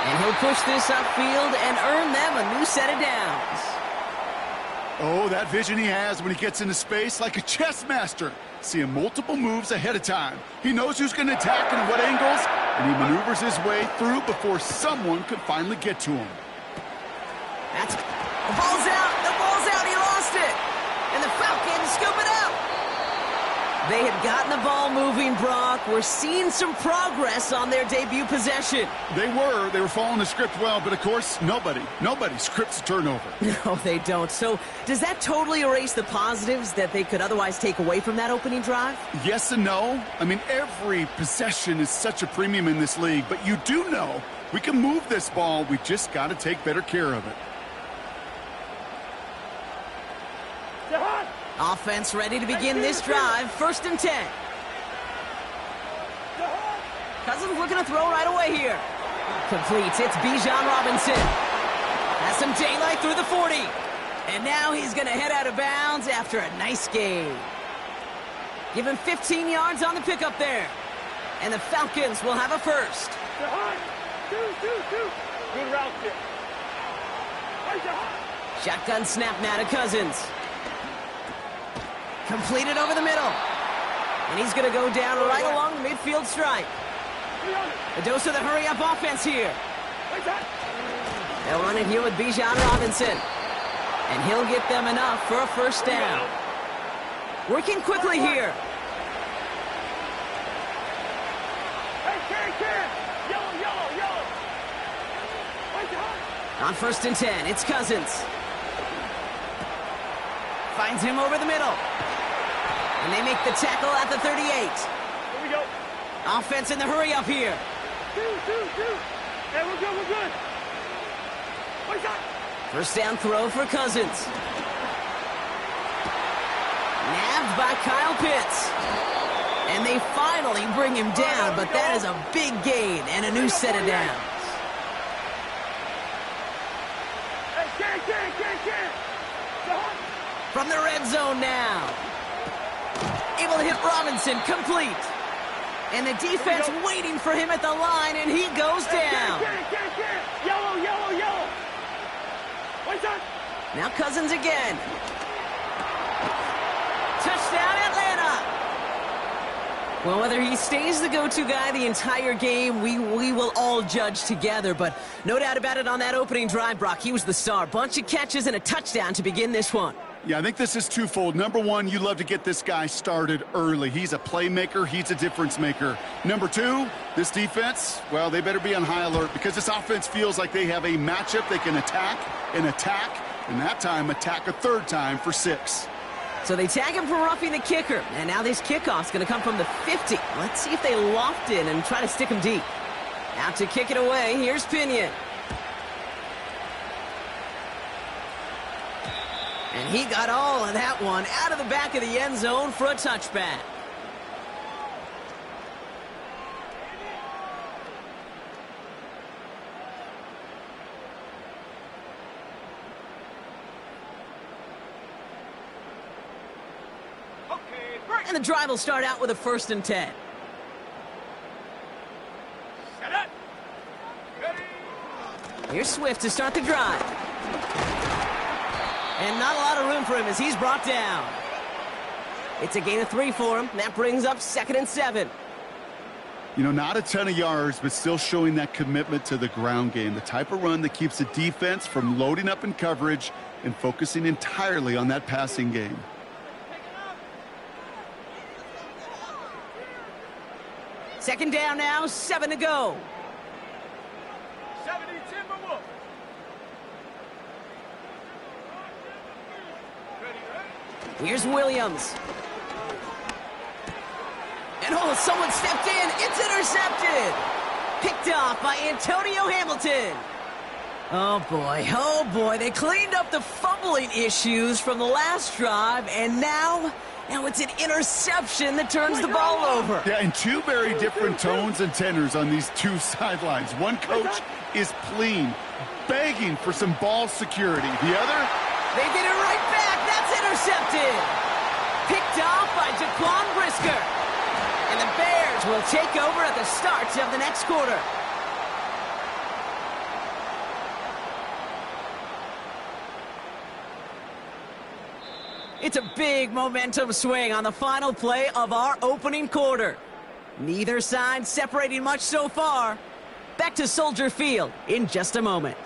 And he'll push this upfield and earn them a new set of downs. Oh, that vision he has when he gets into space, like a chess master, seeing multiple moves ahead of time. He knows who's going to attack and what angles, and he maneuvers his way through before someone could finally get to him. The ball's out, he lost it. And the Falcons scoop They had gotten the ball moving, Brock. We're seeing some progress on their debut possession. They were following the script well, but of course, nobody scripts a turnover. No, they don't. So does that totally erase the positives that they could otherwise take away from that opening drive? Yes and no. I mean, every possession is such a premium in this league, but you do know we can move this ball. We just got to take better care of it. Offense ready to begin this drive. 1st and 10. Cousins looking to throw right away here. Completes. It's Bijan Robinson. Has some daylight through the 40. And now he's going to head out of bounds after a nice gain. Give him 15 yards on the pickup there. And the Falcons will have a first. Good route there. Shotgun snap now to Cousins. Completed over the middle. And he's going to go down right along the midfield stripe. A dose of the hurry-up offense here. They'll run it here with Bijan Robinson. And he'll get them enough for a first down. Working quickly here. On 1st and 10, it's Cousins. Finds him over the middle. And they make the tackle at the 38. Here we go. Offense in the hurry up here. Two. Hey, we're good. First down throw for Cousins. Nabbed by Kyle Pitts. And they finally bring him down, but that is a big gain and a new set of downs. From the red zone now. Able to hit Robinson, complete. And the defense waiting for him at the line, and he goes down. Yellow. Now Cousins again. Touchdown, Atlanta. Well, whether he stays the go-to guy the entire game, we will all judge together. But no doubt about it on that opening drive, Brock. He was the star. Bunch of catches and a touchdown to begin this one. Yeah, I think this is twofold. Number one, you love to get this guy started early. He's a playmaker. He's a difference maker. Number two, this defense, well, they better be on high alert because this offense feels like they have a matchup they can attack, and that time attack a third time for 6. So they tag him for roughing the kicker. And now this kickoff's going to come from the 50. Let's see if they loft in and try to stick him deep. Out to kick it away, here's Pinion. And he got all of that one out of the back of the end zone for a touchback. And the drive will start out with a 1st and 10. Set up. Ready. Here's Swift to start the drive. And not a lot of room for him as he's brought down. It's a gain of 3 for him. That brings up 2nd and 7. You know, not a ton of yards, but still showing that commitment to the ground game. The type of run that keeps the defense from loading up in coverage and focusing entirely on that passing game. Second down now, 7 to go. 70 Timberwolf. Here's Williams. And someone stepped in. It's intercepted. Picked off by Antonio Hamilton. Oh boy. They cleaned up the fumbling issues from the last drive, and now it's an interception that turns the ball over. Yeah, and 2 very different tones and tenors on these 2 sidelines. One coach is pleading, begging for some ball security. The other? They get it right back. That's intercepted. Picked off by Jaquan Brisker. And the Bears will take over at the start of the next quarter. It's a big momentum swing on the final play of our opening quarter. Neither side separating much so far. Back to Soldier Field in just a moment.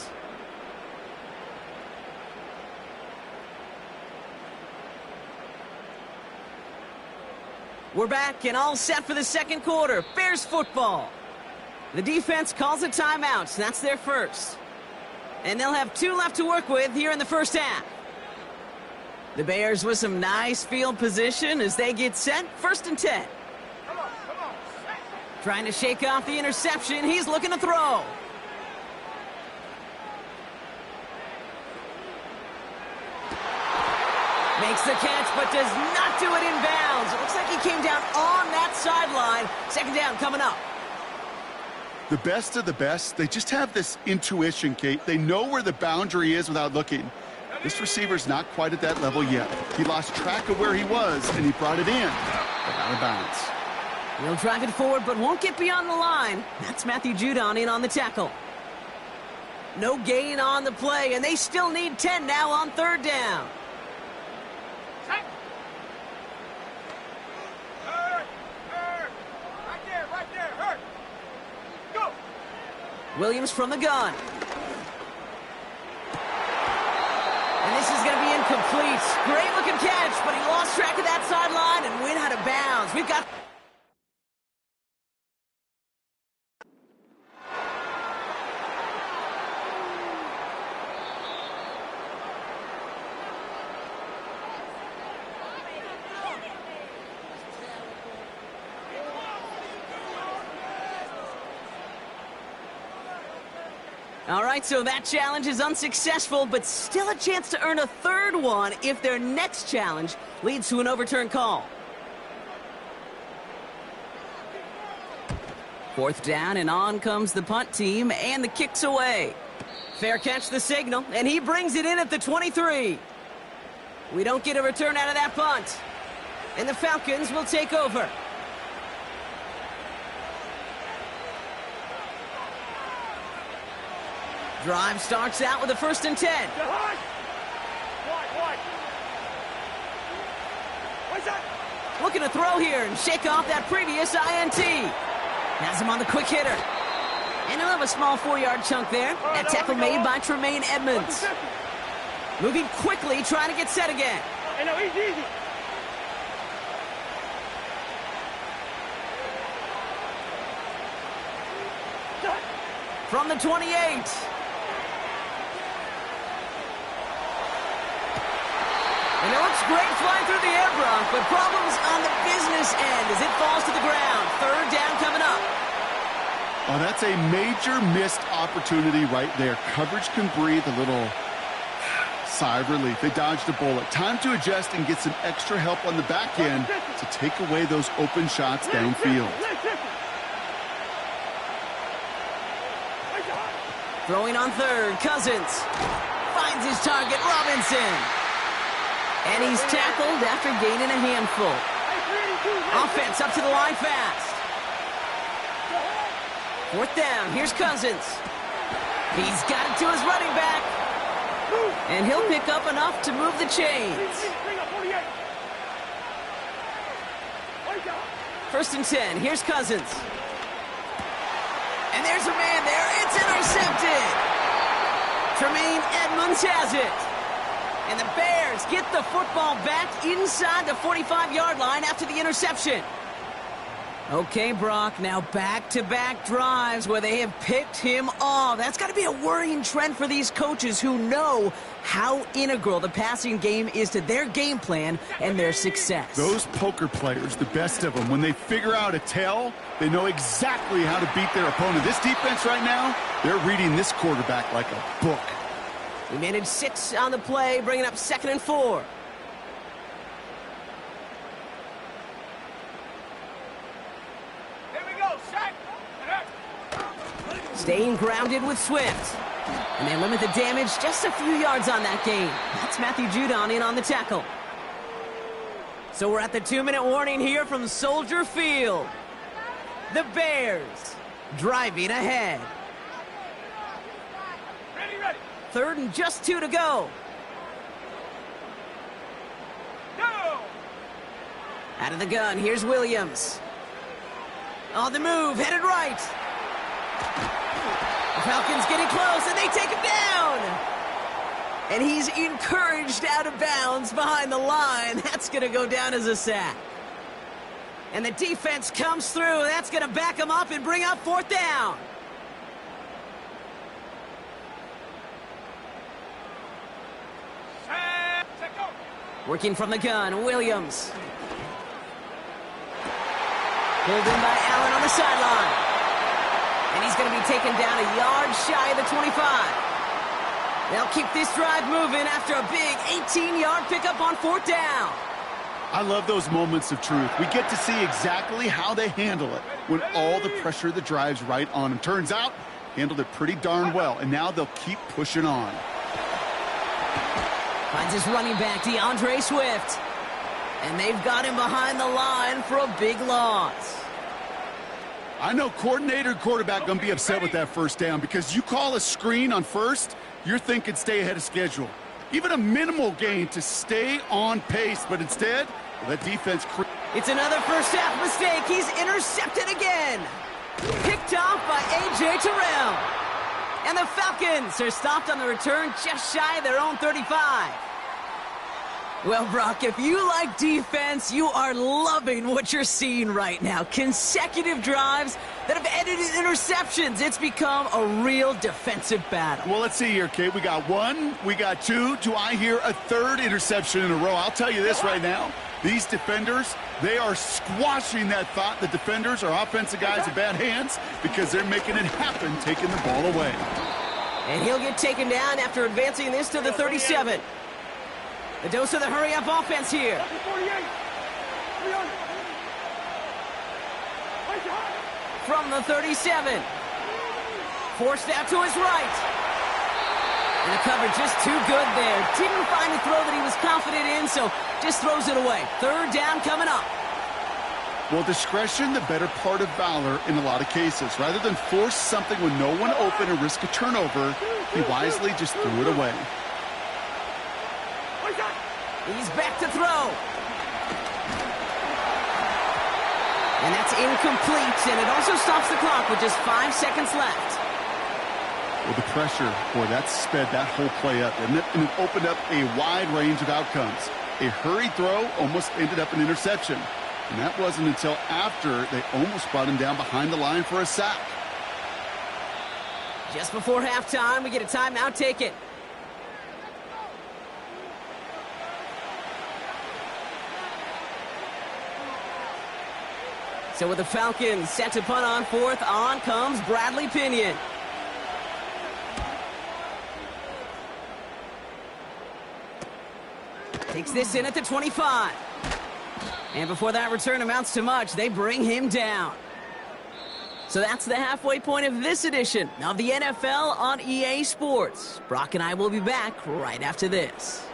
We're back and all set for the second quarter. Bears football. The defense calls a timeout. That's their first. And they'll have 2 left to work with here in the first half. The Bears with some nice field position as they get set. 1st and 10. Come on. Trying to shake off the interception. He's looking to throw. Makes the catch, but does not do it in bounds. It looks like he came down on that sideline. 2nd down coming up. The best of the best, they just have this intuition, Kate. They know where the boundary is without looking. This receiver's not quite at that level yet. He lost track of where he was, and he brought it in, but out of bounds. He'll drive it forward, but won't get beyond the line. That's Matthew Judon in on the tackle. No gain on the play, and they still need 10 now on 3rd down. Right there. Go. Williams from the gun. And this is going to be incomplete. Great looking catch, but he lost track of that sideline and went out of bounds. We've got... All right, so that challenge is unsuccessful, but still a chance to earn a 3rd one if their next challenge leads to an overturned call. 4th down, and on comes the punt team, and the kick's away. Fair catch the signal, and he brings it in at the 23. We don't get a return out of that punt, and the Falcons will take over. Drive starts out with a 1st and 10. Wide. What's that? Looking to throw here and shake off that previous INT. Has him on the quick hitter. And he'll have a small 4-yard chunk there. That tackle made by Tremaine Edmonds. Moving quickly, trying to get set again. Hey, no, easy. From the 28. And it looks great flying through the air, Brock, but problems on the business end as it falls to the ground. 3rd down coming up. Oh, that's a major missed opportunity right there. Coverage can breathe a little sigh of relief. They dodged a bullet. Time to adjust and get some extra help on the back end to take away those open shots downfield. Throwing on 3rd, Cousins. Finds his target, Robinson. And he's tackled after gaining a handful. Offense up to the line fast. 4th down, here's Cousins. He's got it to his running back. And he'll pick up enough to move the chains. 1st and 10, here's Cousins. And there's a man there, it's intercepted. Tremaine Edmonds has it. And the Bears get the football back inside the 45-yard line after the interception. Okay, Brock, now back-to-back drives where they have picked him off. That's got to be a worrying trend for these coaches who know how integral the passing game is to their game plan and their success. Those poker players, the best of them, when they figure out a tell, they know exactly how to beat their opponent. This defense right now, they're reading this quarterback like a book. We managed 6 on the play, bringing up 2nd and 4. Here we go, sack. Staying grounded with Swift. And they limit the damage just a few yards on that gain. That's Matthew Judon in on the tackle. So we're at the 2-minute warning here from Soldier Field. The Bears driving ahead. Ready. 3rd and just 2 to go. Go. Out of the gun, here's Williams. On the move, headed right. The Falcons getting close, and they take him down. And he's encouraged out of bounds behind the line. That's going to go down as a sack. And the defense comes through. That's going to back them up and bring up fourth down. Working from the gun, Williams. Pulled in by Allen on the sideline. And he's going to be taken down a yard shy of the 25. They'll keep this drive moving after a big 18-yard pickup on fourth down. I love those moments of truth. We get to see exactly how they handle it when all the pressure of the drive's right on them. Turns out, handled it pretty darn well, and now they'll keep pushing on. Finds his running back, DeAndre Swift. And they've got him behind the line for a big loss. I know coordinator and quarterback going to be upset with that first down because you call a screen on first, you're thinking stay ahead of schedule. Even a minimal gain to stay on pace, but instead, that defense... It's another first half mistake. He's intercepted again. Picked off by A.J. Terrell. And the Falcons are stopped on the return just shy of their own 35. Well, Brock, if you like defense, you are loving what you're seeing right now. Consecutive drives that have ended in interceptions. It's become a real defensive battle. Well, let's see here, Kate. We got one, we got two. Do I hear a third interception in a row? I'll tell you this right now. These defenders, they are squashing that thought. The defenders are offensive guys in bad hands because they're making it happen, taking the ball away. And he'll get taken down after advancing this to the 37. The dose of the hurry-up offense here. From the 37. Forced out to his right. And the cover just too good there. Didn't find a throw that he was confident in, so just throws it away. Third down coming up. Well, discretion, the better part of valor in a lot of cases. Rather than force something with no one open and risk a turnover, he wisely just threw it away. He's back to throw. And that's incomplete, and it also stops the clock with just 5 seconds left. Well, the pressure, boy, that sped that whole play up, didn't it? And it opened up a wide range of outcomes. A hurried throw almost ended up an interception. And that wasn't until after they almost brought him down behind the line for a sack. Just before halftime, we get a timeout taken. So with the Falcons set to punt on fourth, on comes Bradley Pinion. Takes this in at the 25. And before that return amounts to much, they bring him down. So that's the halfway point of this edition of the NFL on EA Sports. Brock and I will be back right after this.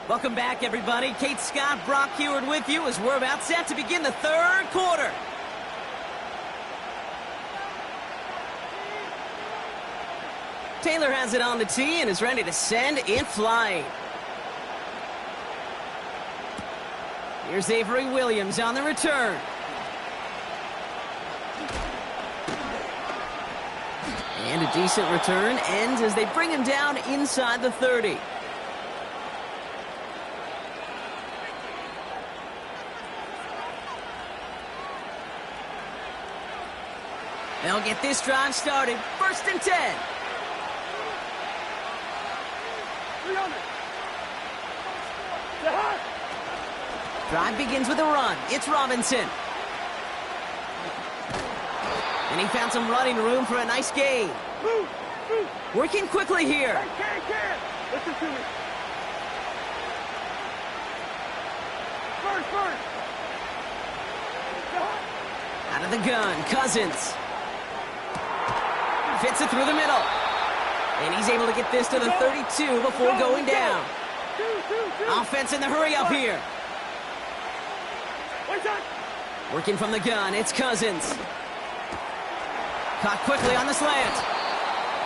Welcome back, everybody. Kate Scott, Brock Heward with you as we're about set to begin the third quarter. Taylor has it on the tee and is ready to send it flying. Here's Avery Williams on the return. And a decent return ends as they bring him down inside the 30. They'll get this drive started. First and 10. Drive begins with a run. It's Robinson. And he found some running room for a nice gain. Working quickly here. Listen to me. First. Out of the gun, Cousins. Fits it through the middle. And he's able to get this to the 32 before going down. Offense in the hurry up here. Working from the gun, it's Cousins. Caught quickly on the slant.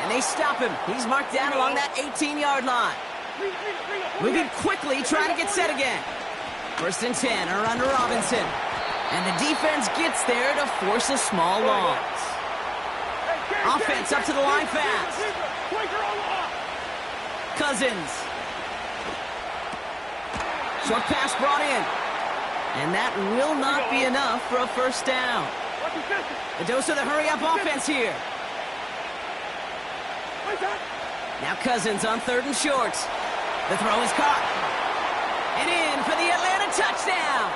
And they stop him. He's marked down along that 18-yard line. Moving quickly, trying to get set again. First and 10 are under Robinson. And the defense gets there to force a small loss. Offense up to the line fast. Cousins. Short pass brought in. And that will not be enough for a first down. A dose of the hurry-up offense here. Now Cousins on 3rd and short. The throw is caught. And in for the Atlanta touchdown.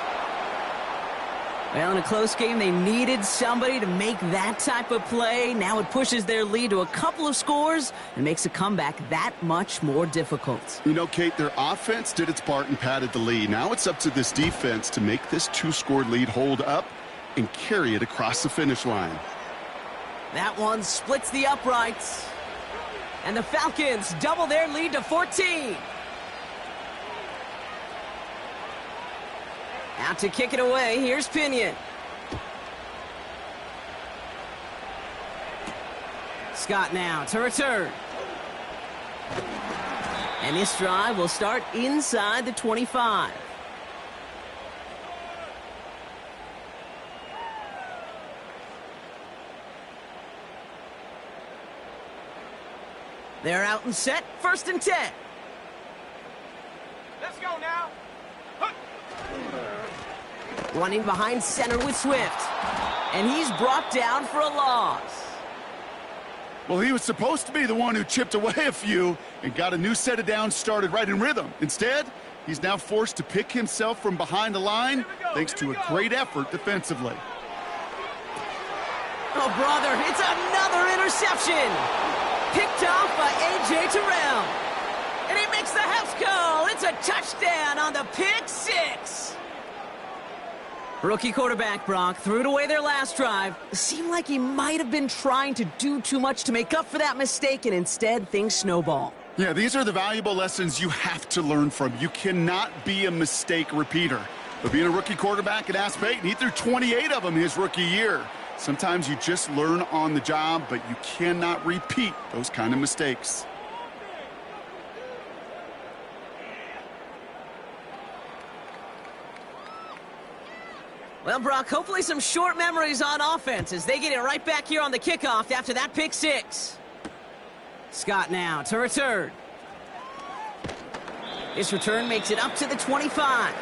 Well, in a close game, they needed somebody to make that type of play. Now it pushes their lead to a couple of scores and makes a comeback that much more difficult. You know, Kate, their offense did its part and padded the lead. Now it's up to this defense to make this 2-score lead hold up and carry it across the finish line. That one splits the uprights. And the Falcons double their lead to 14. Out to kick it away, here's Pinion. Scott now to return. And this drive will start inside the 25. They're out and set, 1st and 10. Let's go now. Running behind center with Swift. And he's brought down for a loss. Well, he was supposed to be the one who chipped away a few and got a new set of downs started right in rhythm. Instead, he's now forced to pick himself from behind the line thanks to a great effort defensively. Oh, brother, it's another interception. Picked off by A.J. Terrell. And he makes the house call. It's a touchdown on the pick 6. Rookie quarterback Brock threw it away their last drive. Seemed like he might have been trying to do too much to make up for that mistake, and instead things snowball. Yeah, these are the valuable lessons you have to learn from. You cannot be a mistake repeater. But being a rookie quarterback at Ass Payton, he threw 28 of them his rookie year. Sometimes you just learn on the job, but you cannot repeat those kind of mistakes. Well, Brock, hopefully some short memories on offense as they get it right back here on the kickoff after that pick 6. Scott now to return. His return makes it up to the 25.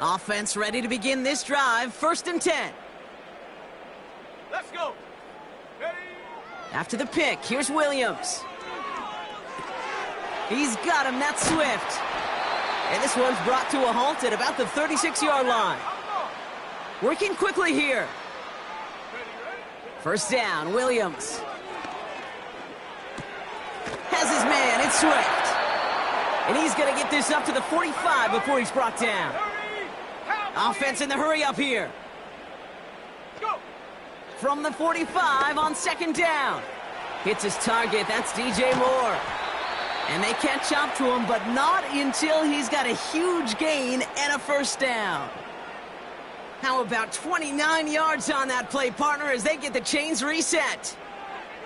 Offense ready to begin this drive. 1st and 10. Let's go. Ready? After the pick, here's Williams. He's got him, that's Swift. And this one's brought to a halt at about the 36-yard line. Working quickly here. 1st down, Williams. Has his man, it's Swift. And he's going to get this up to the 45 before he's brought down. Offense in the hurry up here. Go. From the 45 on 2nd down. Hits his target, that's DJ Moore. And they catch up to him, but not until he's got a huge gain and a 1st down. How about 29 yards on that play, partner, as they get the chains reset?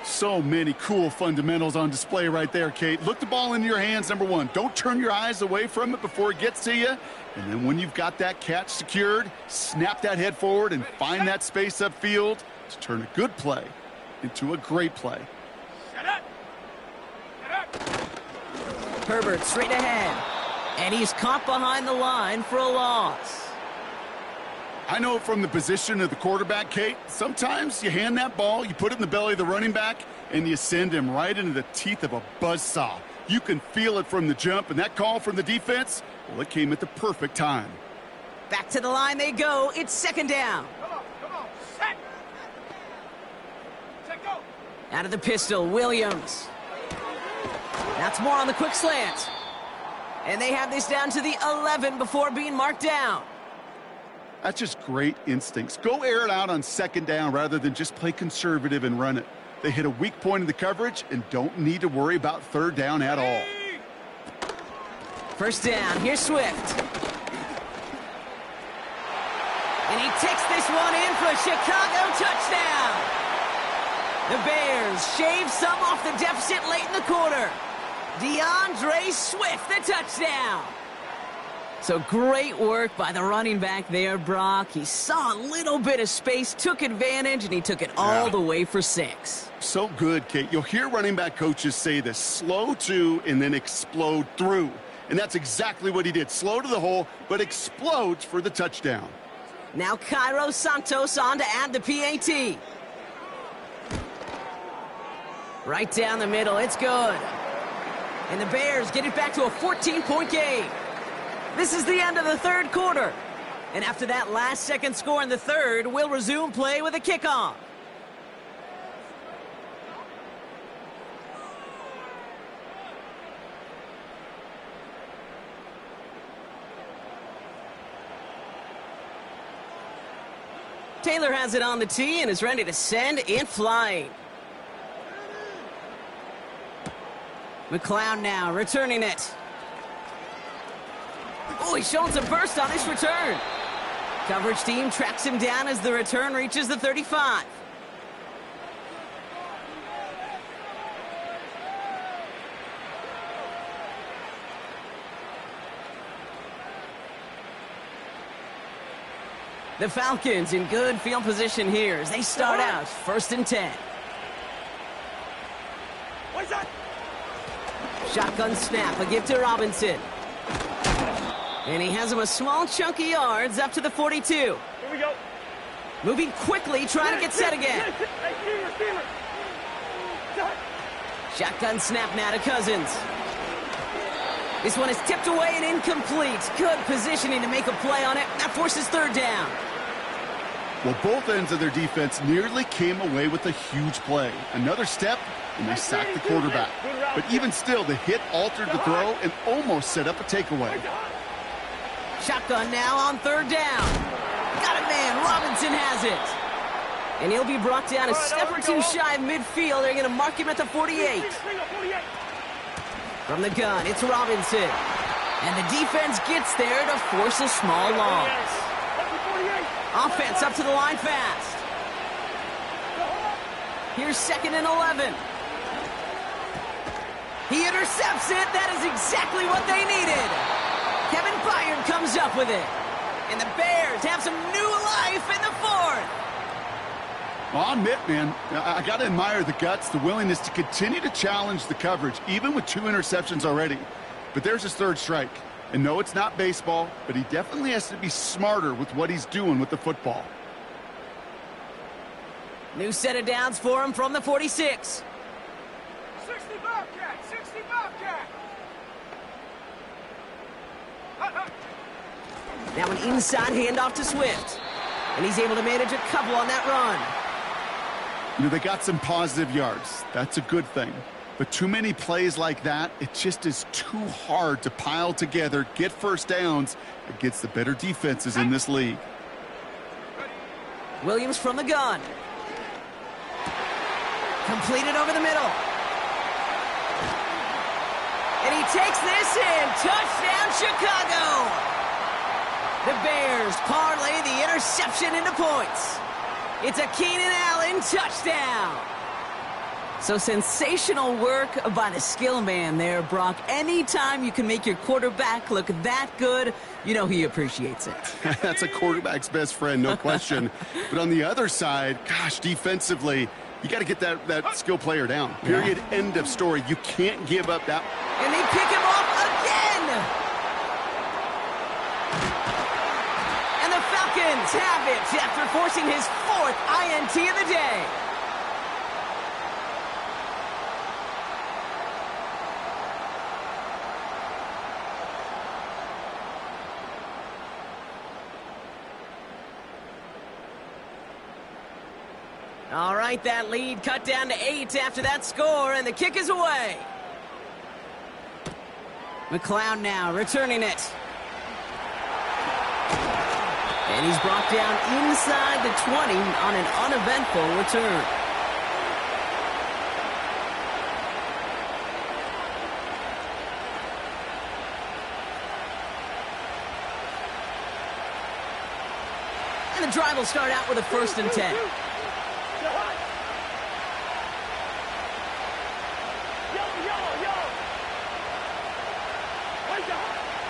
So many cool fundamentals on display right there, Kate. Look the ball into your hands, number one. Don't turn your eyes away from it before it gets to you. And then when you've got that catch secured, snap that head forward and find that space upfield to turn a good play into a great play. Shut up. Shut up. Herbert straight ahead. And he's caught behind the line for a loss. I know from the position of the quarterback, Kate, sometimes you hand that ball, you put it in the belly of the running back, and you send him right into the teeth of a buzzsaw. You can feel it from the jump, and that call from the defense, well, it came at the perfect time. Back to the line they go. It's 2nd down. Come on. Set. Set, go. Out of the pistol, Williams. That's more on the quick slant. And they have this down to the 11 before being marked down. That's just great instincts. Go air it out on 2nd down rather than just play conservative and run it. They hit a weak point in the coverage and don't need to worry about 3rd down at all. 1st down, here's Swift. And he takes this one in for a Chicago touchdown. The Bears shave some off the deficit late in the quarter. DeAndre Swift, the touchdown. So great work by the running back there, Brock. He saw a little bit of space, took advantage, and he took it all the way for 6. So good, Kate. You'll hear running back coaches say this: slow to and then explode through. And that's exactly what he did. Slow to the hole, but explodes for the touchdown. Now Cairo Santos on to add the PAT. Right down the middle, it's good. And the Bears get it back to a 14-point game. This is the end of the third quarter. And after that last-second score in the third, we'll resume play with a kickoff. Taylor has it on the tee and is ready to send it flying. McLeod now returning it. Oh, he's showing some burst on this return. Coverage team tracks him down as the return reaches the 35. The Falcons in good field position here as they start out 1st and 10. What's that? Shotgun snap, a give to Robinson. And he has him a small chunk of yards up to the 42. Here we go. Moving quickly, trying to get set again. Shotgun snap now to Cousins. This one is tipped away and incomplete. Good positioning to make a play on it. That forces 3rd down. Well, both ends of their defense nearly came away with a huge play. Another step, and they sacked the quarterback. But even still, the hit altered the throw and almost set up a takeaway. Shotgun now on 3rd down. Got it, man. Robinson has it. And he'll be brought down a step or two shy of midfield. They're going to mark him at the 48. From the gun, it's Robinson. And the defense gets there to force a small loss. Offense up to the line fast. Here's 2nd and 11. He intercepts it. That is exactly what they needed. Kevin Byard comes up with it. And the Bears have some new life in the 4th. Well, I'll admit, man, I got to admire the guts, the willingness to continue to challenge the coverage, even with 2 interceptions already. But there's his 3rd strike. And no, it's not baseball, but he definitely has to be smarter with what he's doing with the football. New set of downs for him from the 46. 60 Bobcat, 60 Bobcat. Now an inside handoff to Swift. And he's able to manage a couple on that run. You know, they got some positive yards. That's a good thing. But too many plays like that, it just is too hard to pile together, get 1st downs against the better defenses in this league. Williams from the gun. Completed over the middle. And he takes this in. Touchdown, Chicago. The Bears parlay the interception into points. It's a Keenan Allen touchdown. So sensational work by the skill man there, Brock. Anytime you can make your quarterback look that good, you know he appreciates it. That's a quarterback's best friend, no question. But on the other side, gosh, defensively, you got to get that skill player down. Period. Yeah. End of story. You can't give up that. And they pick him off again. And the Falcons have it after forcing his 4th INT of the day. All right, that lead cut down to 8 after that score, and the kick is away. McLeod now returning it. And he's brought down inside the 20 on an uneventful return. And the drive will start out with a 1st and 10.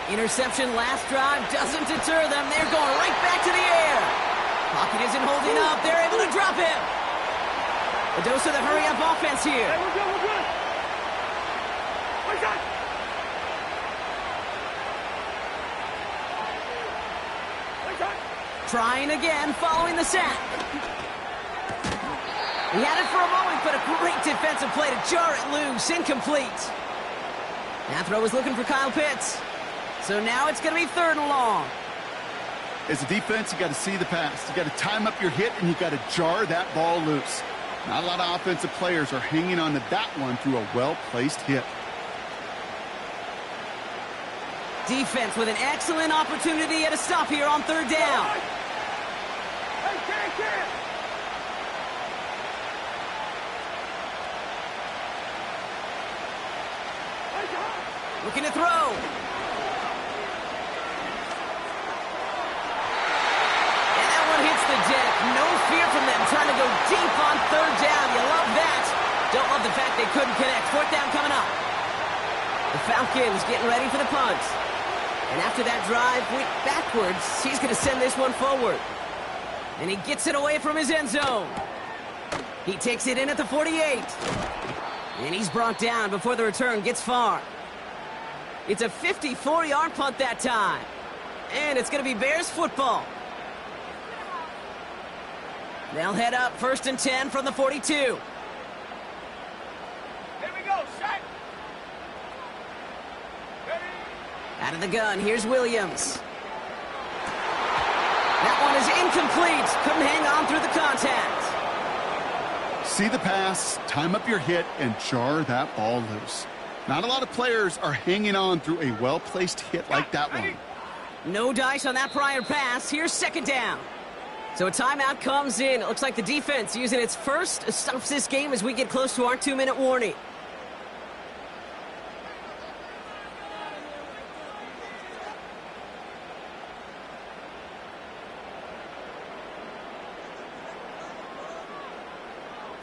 Interception last drive doesn't deter them. They're going right back to the air. Pocket isn't holding up. They're able to drop him. A dose of the hurry-up offense here. Hey, we're good, we're good. Where's that? Where's that? Trying again, following the sack. He had it for a moment, but a great defensive play to jar it loose. Incomplete. That throw was looking for Kyle Pitts. So now it's going to be 3rd and long. As a defense, you got to see the pass. You got to time up your hit, and you got to jar that ball loose. Not a lot of offensive players are hanging on to that one through a well-placed hit. Defense with an excellent opportunity at a stop here on 3rd down. Hey, can't. Looking to throw. And that one hits the deck. No fear from them trying to go deep on 3rd down. You love that. Don't love the fact they couldn't connect. 4th down coming up. The Falcons getting ready for the punt. And after that drive went backwards, he's going to send this one forward. And he gets it away from his end zone. He takes it in at the 48. And he's brought down before the return gets far. It's a 54-yard punt that time. And it's going to be Bears football. They'll head up 1st and 10 from the 42. Here we go, set. Ready? Out of the gun, here's Williams. That one is incomplete. Couldn't hang on through the contact. See the pass, time up your hit, and jar that ball loose. Not a lot of players are hanging on through a well-placed hit like that one. No dice on that prior pass. Here's 2nd down. So a timeout comes in. It looks like the defense using its first stops this game as we get close to our 2-minute warning.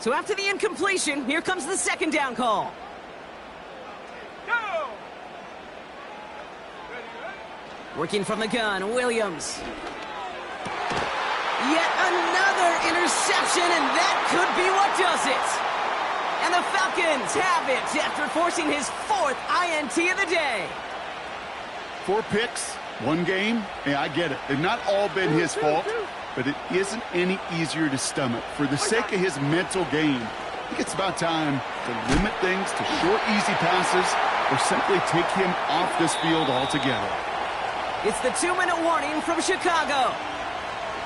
So after the incompletion, here comes the 2nd down call. Go! Working from the gun, Williams. Yet another interception, and that could be what does it. And the Falcons have it after forcing his 4th INT of the day. 4 picks, 1 game. Yeah, I get it. They've not all been his fault, but it isn't any easier to stomach. For the sake of his mental game, I think it's about time to limit things to short, easy passes or simply take him off this field altogether. It's the 2-minute warning from Chicago.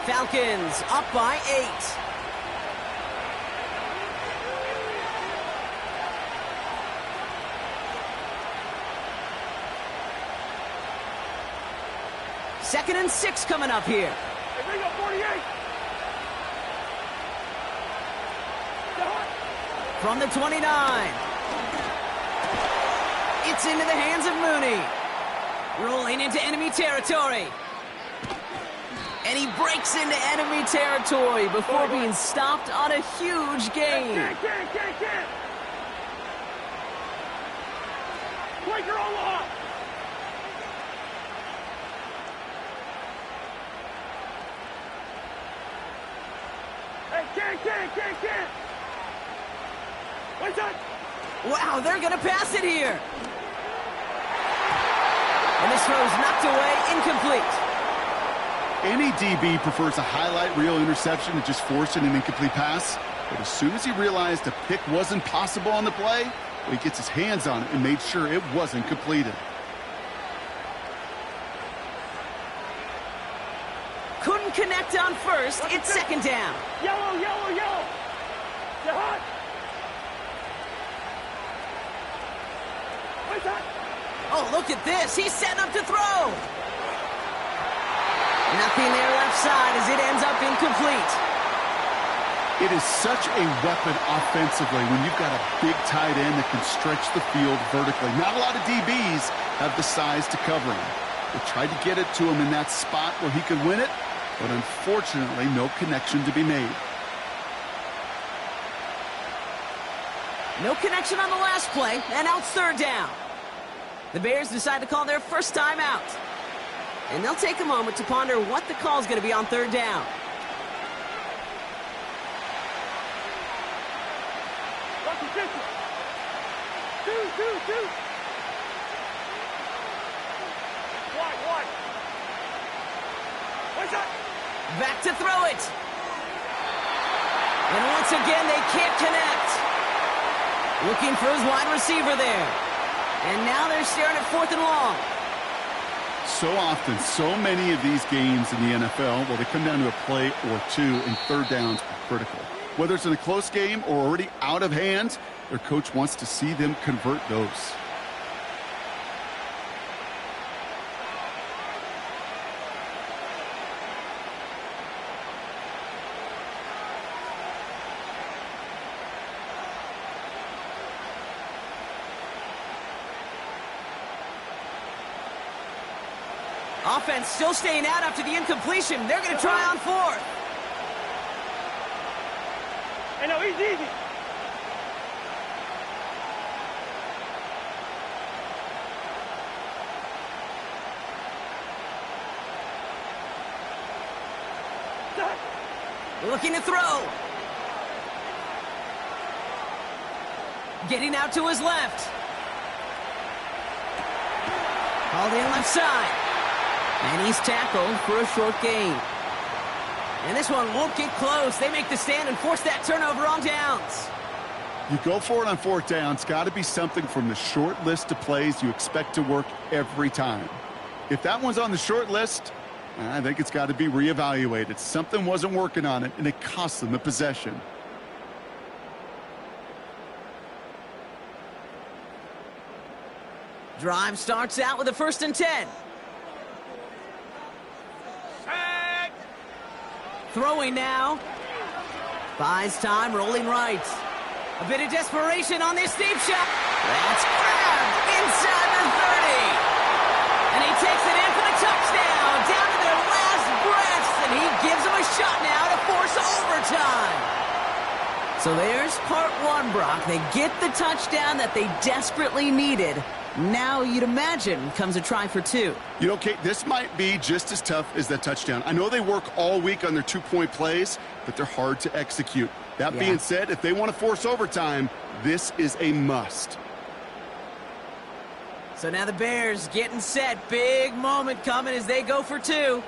Falcons up by 8. Second and 6 coming up here. Hey, we go 48. From the 29. It's into the hands of Mooney. Rolling into enemy territory. And he breaks into enemy territory before being stopped on a huge gain. Can't. Break your own law. Hey, can't. What's that? Wow, they're going to pass it here. And this throw's knocked away, incomplete. Any DB prefers a highlight reel interception to just forcing an incomplete pass. But as soon as he realized a pick wasn't possible on the play, well, he gets his hands on it and made sure it wasn't completed. Couldn't connect on first. It's 2nd down. Yellow. Get hot. What's that? Oh, look at this. He's setting up to throw. Nothing there left side as it ends up incomplete. It is such a weapon offensively when you've got a big tight end that can stretch the field vertically. Not a lot of DBs have the size to cover him. They tried to get it to him in that spot where he could win it, but unfortunately, no connection to be made. No connection on the last play, and now it's 3rd down. The Bears decide to call their first timeout. And they'll take a moment to ponder what the call is going to be on third down. Two. Wide. What's that? Back to throw it. And once again, they can't connect. Looking for his wide receiver there. And now they're staring at 4th and long. So often, so many of these games in the NFL, well, they come down to a play or two, and third downs are critical. Whether it's in a close game or already out of hand, their coach wants to see them convert those. Offense still staying out after the incompletion. They're going to try on 4th. Hey, no, he's easy. Looking to throw. Getting out to his left. Called in left side. And he's tackled for a short gain. And this one won't get close. They make the stand and force that turnover on downs. You go for it on 4th down. It's got to be something from the short list of plays you expect to work every time. If that one's on the short list, I think it's got to be reevaluated. Something wasn't working on it, and it cost them the possession. Drive starts out with a 1st and 10. Throwing now. Buys time, rolling right. A bit of desperation on this deep shot. That's grabbed inside the 30. And he takes it in for the touchdown. Down to their last breaths. And he gives them a shot now to force overtime. So there's part 1, Brock. They get the touchdown that they desperately needed. Now, you'd imagine, comes a try for 2. You know, Kate, this might be just as tough as that touchdown. I know they work all week on their 2-point plays, but they're hard to execute. That being said, if they want to force overtime, this is a must. So now the Bears getting set. Big moment coming as they go for 2.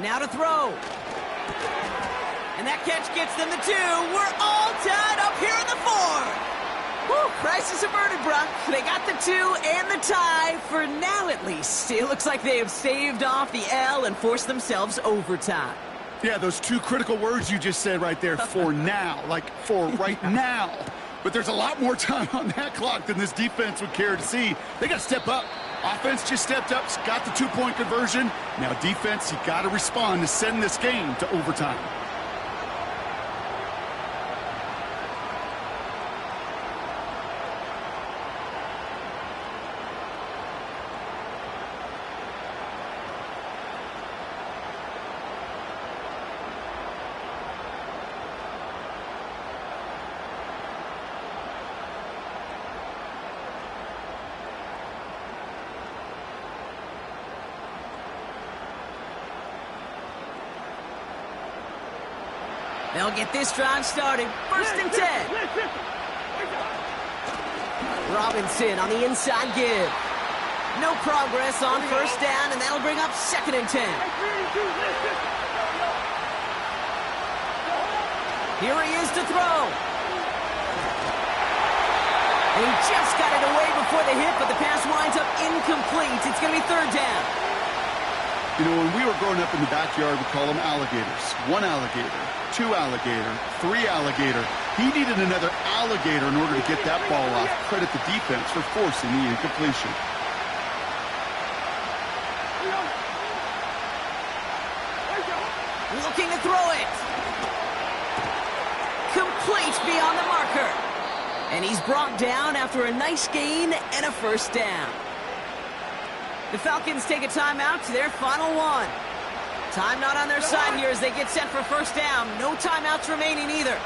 Now to throw. And that catch gets them the 2. We're all tied up here in the 4th. Woo, crisis averted, Brock. They got the 2 and the tie for now at least. It looks like they have staved off the L and forced themselves overtime. Yeah, those 2 critical words you just said right there, for now, like for right now. But there's a lot more time on that clock than this defense would care to see. They got to step up. Offense just stepped up, got the 2-point conversion. Now defense, you got to respond to send this game to overtime. They'll get this drive started. 1st and 10. Robinson on the inside give. No progress on 1st down, and that'll bring up 2nd and 10. Here he is to throw. And he just got it away before the hit, but the pass winds up incomplete. It's going to be 3rd down. You know, when we were growing up in the backyard, we call them alligators. 1 alligator, 2 alligator, 3 alligator. He needed another alligator in order to get that ball off. Credit the defense for forcing the incompletion. Looking to throw it. Complete beyond the marker. And he's brought down after a nice gain and a 1st down. The Falcons take a timeout to their final 1. Time not on their side here as they get set for first down. No timeouts remaining either.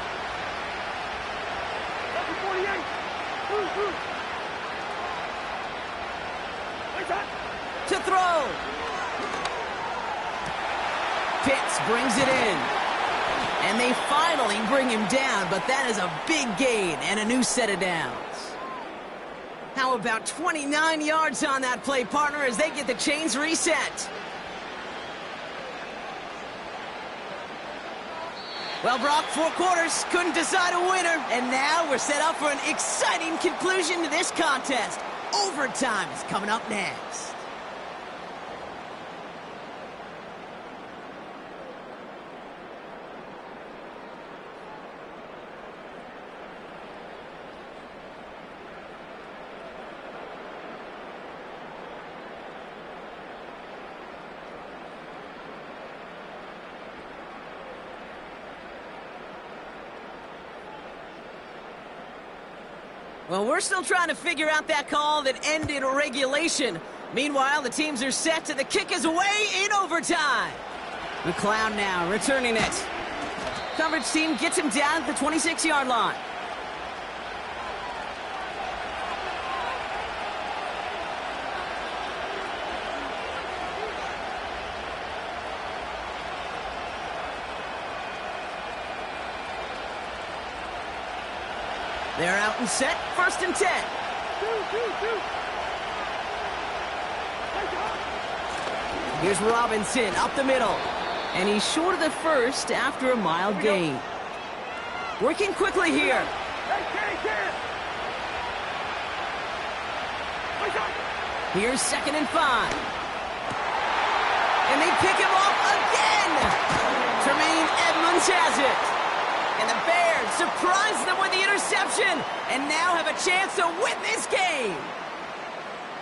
Number 48. Move. Wait up. To throw. Pitts brings it in. And they finally bring him down, but that is a big gain and a new set of downs. How about 29 yards on that play, partner, as they get the chains reset? Well, Brock, 4 quarters, couldn't decide a winner, and now we're set up for an exciting conclusion to this contest. Overtime is coming up next. Well, we're still trying to figure out that call that ended regulation. Meanwhile, the teams are set and the kick is away in overtime. McLeod now returning it. Coverage team gets him down at the 26-yard line. They're out and set, 1st and 10. Here's Robinson up the middle. And he's short of the first after a mild gain. Working quickly here. Here's 2nd and 5. And they pick him off again. Tremaine Edmonds has it. And the Bears surprise them with the interception and now have a chance to win this game.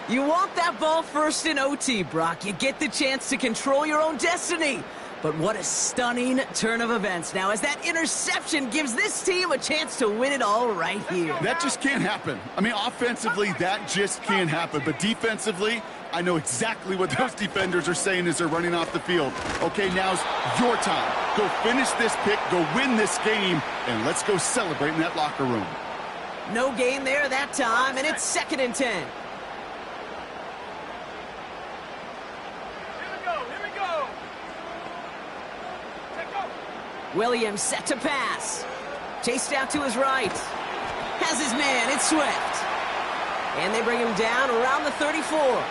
You want that ball first in OT, Brock. You get the chance to control your own destiny. But what a stunning turn of events now as that interception gives this team a chance to win it all right here. That just can't happen. I mean, offensively, that just can't happen. But defensively, I know exactly what those defenders are saying as they're running off the field. Okay, now's your time. Go finish this pick, go win this game, and let's go celebrate in that locker room. No gain there that time, and it's 2nd and 10. Here we go. Williams set to pass. Chased out to his right. Has his man, it's Swift. And they bring him down around the 34.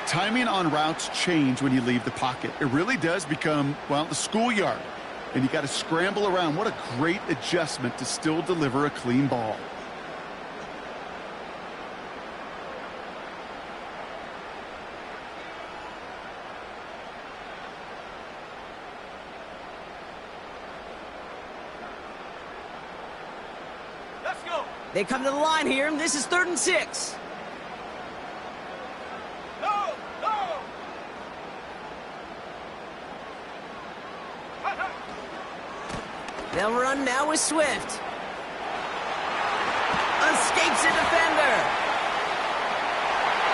Timing on routes change when you leave the pocket. It really does become, well, the schoolyard. And you got to scramble around. What a great adjustment to still deliver a clean ball. Let's go. They come to the line here, and this is 3rd and 6. They'll run now with Swift. Escapes a defender.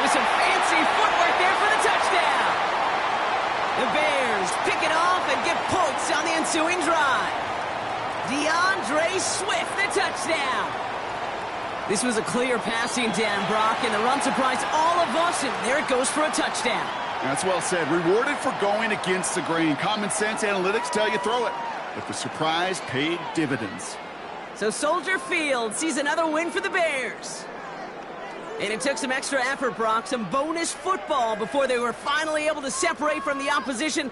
With some fancy footwork there for the touchdown. The Bears pick it off and get points on the ensuing drive. DeAndre Swift, the touchdown. This was a clear passing down, Brock, and the run surprised all of us, and there it goes for a touchdown. That's well said. Rewarded for going against the grain. Common sense analytics tell you throw it. But the surprise paid dividends. So Soldier Field sees another win for the Bears. And it took some extra effort, Brock, some bonus football before they were finally able to separate from the opposition.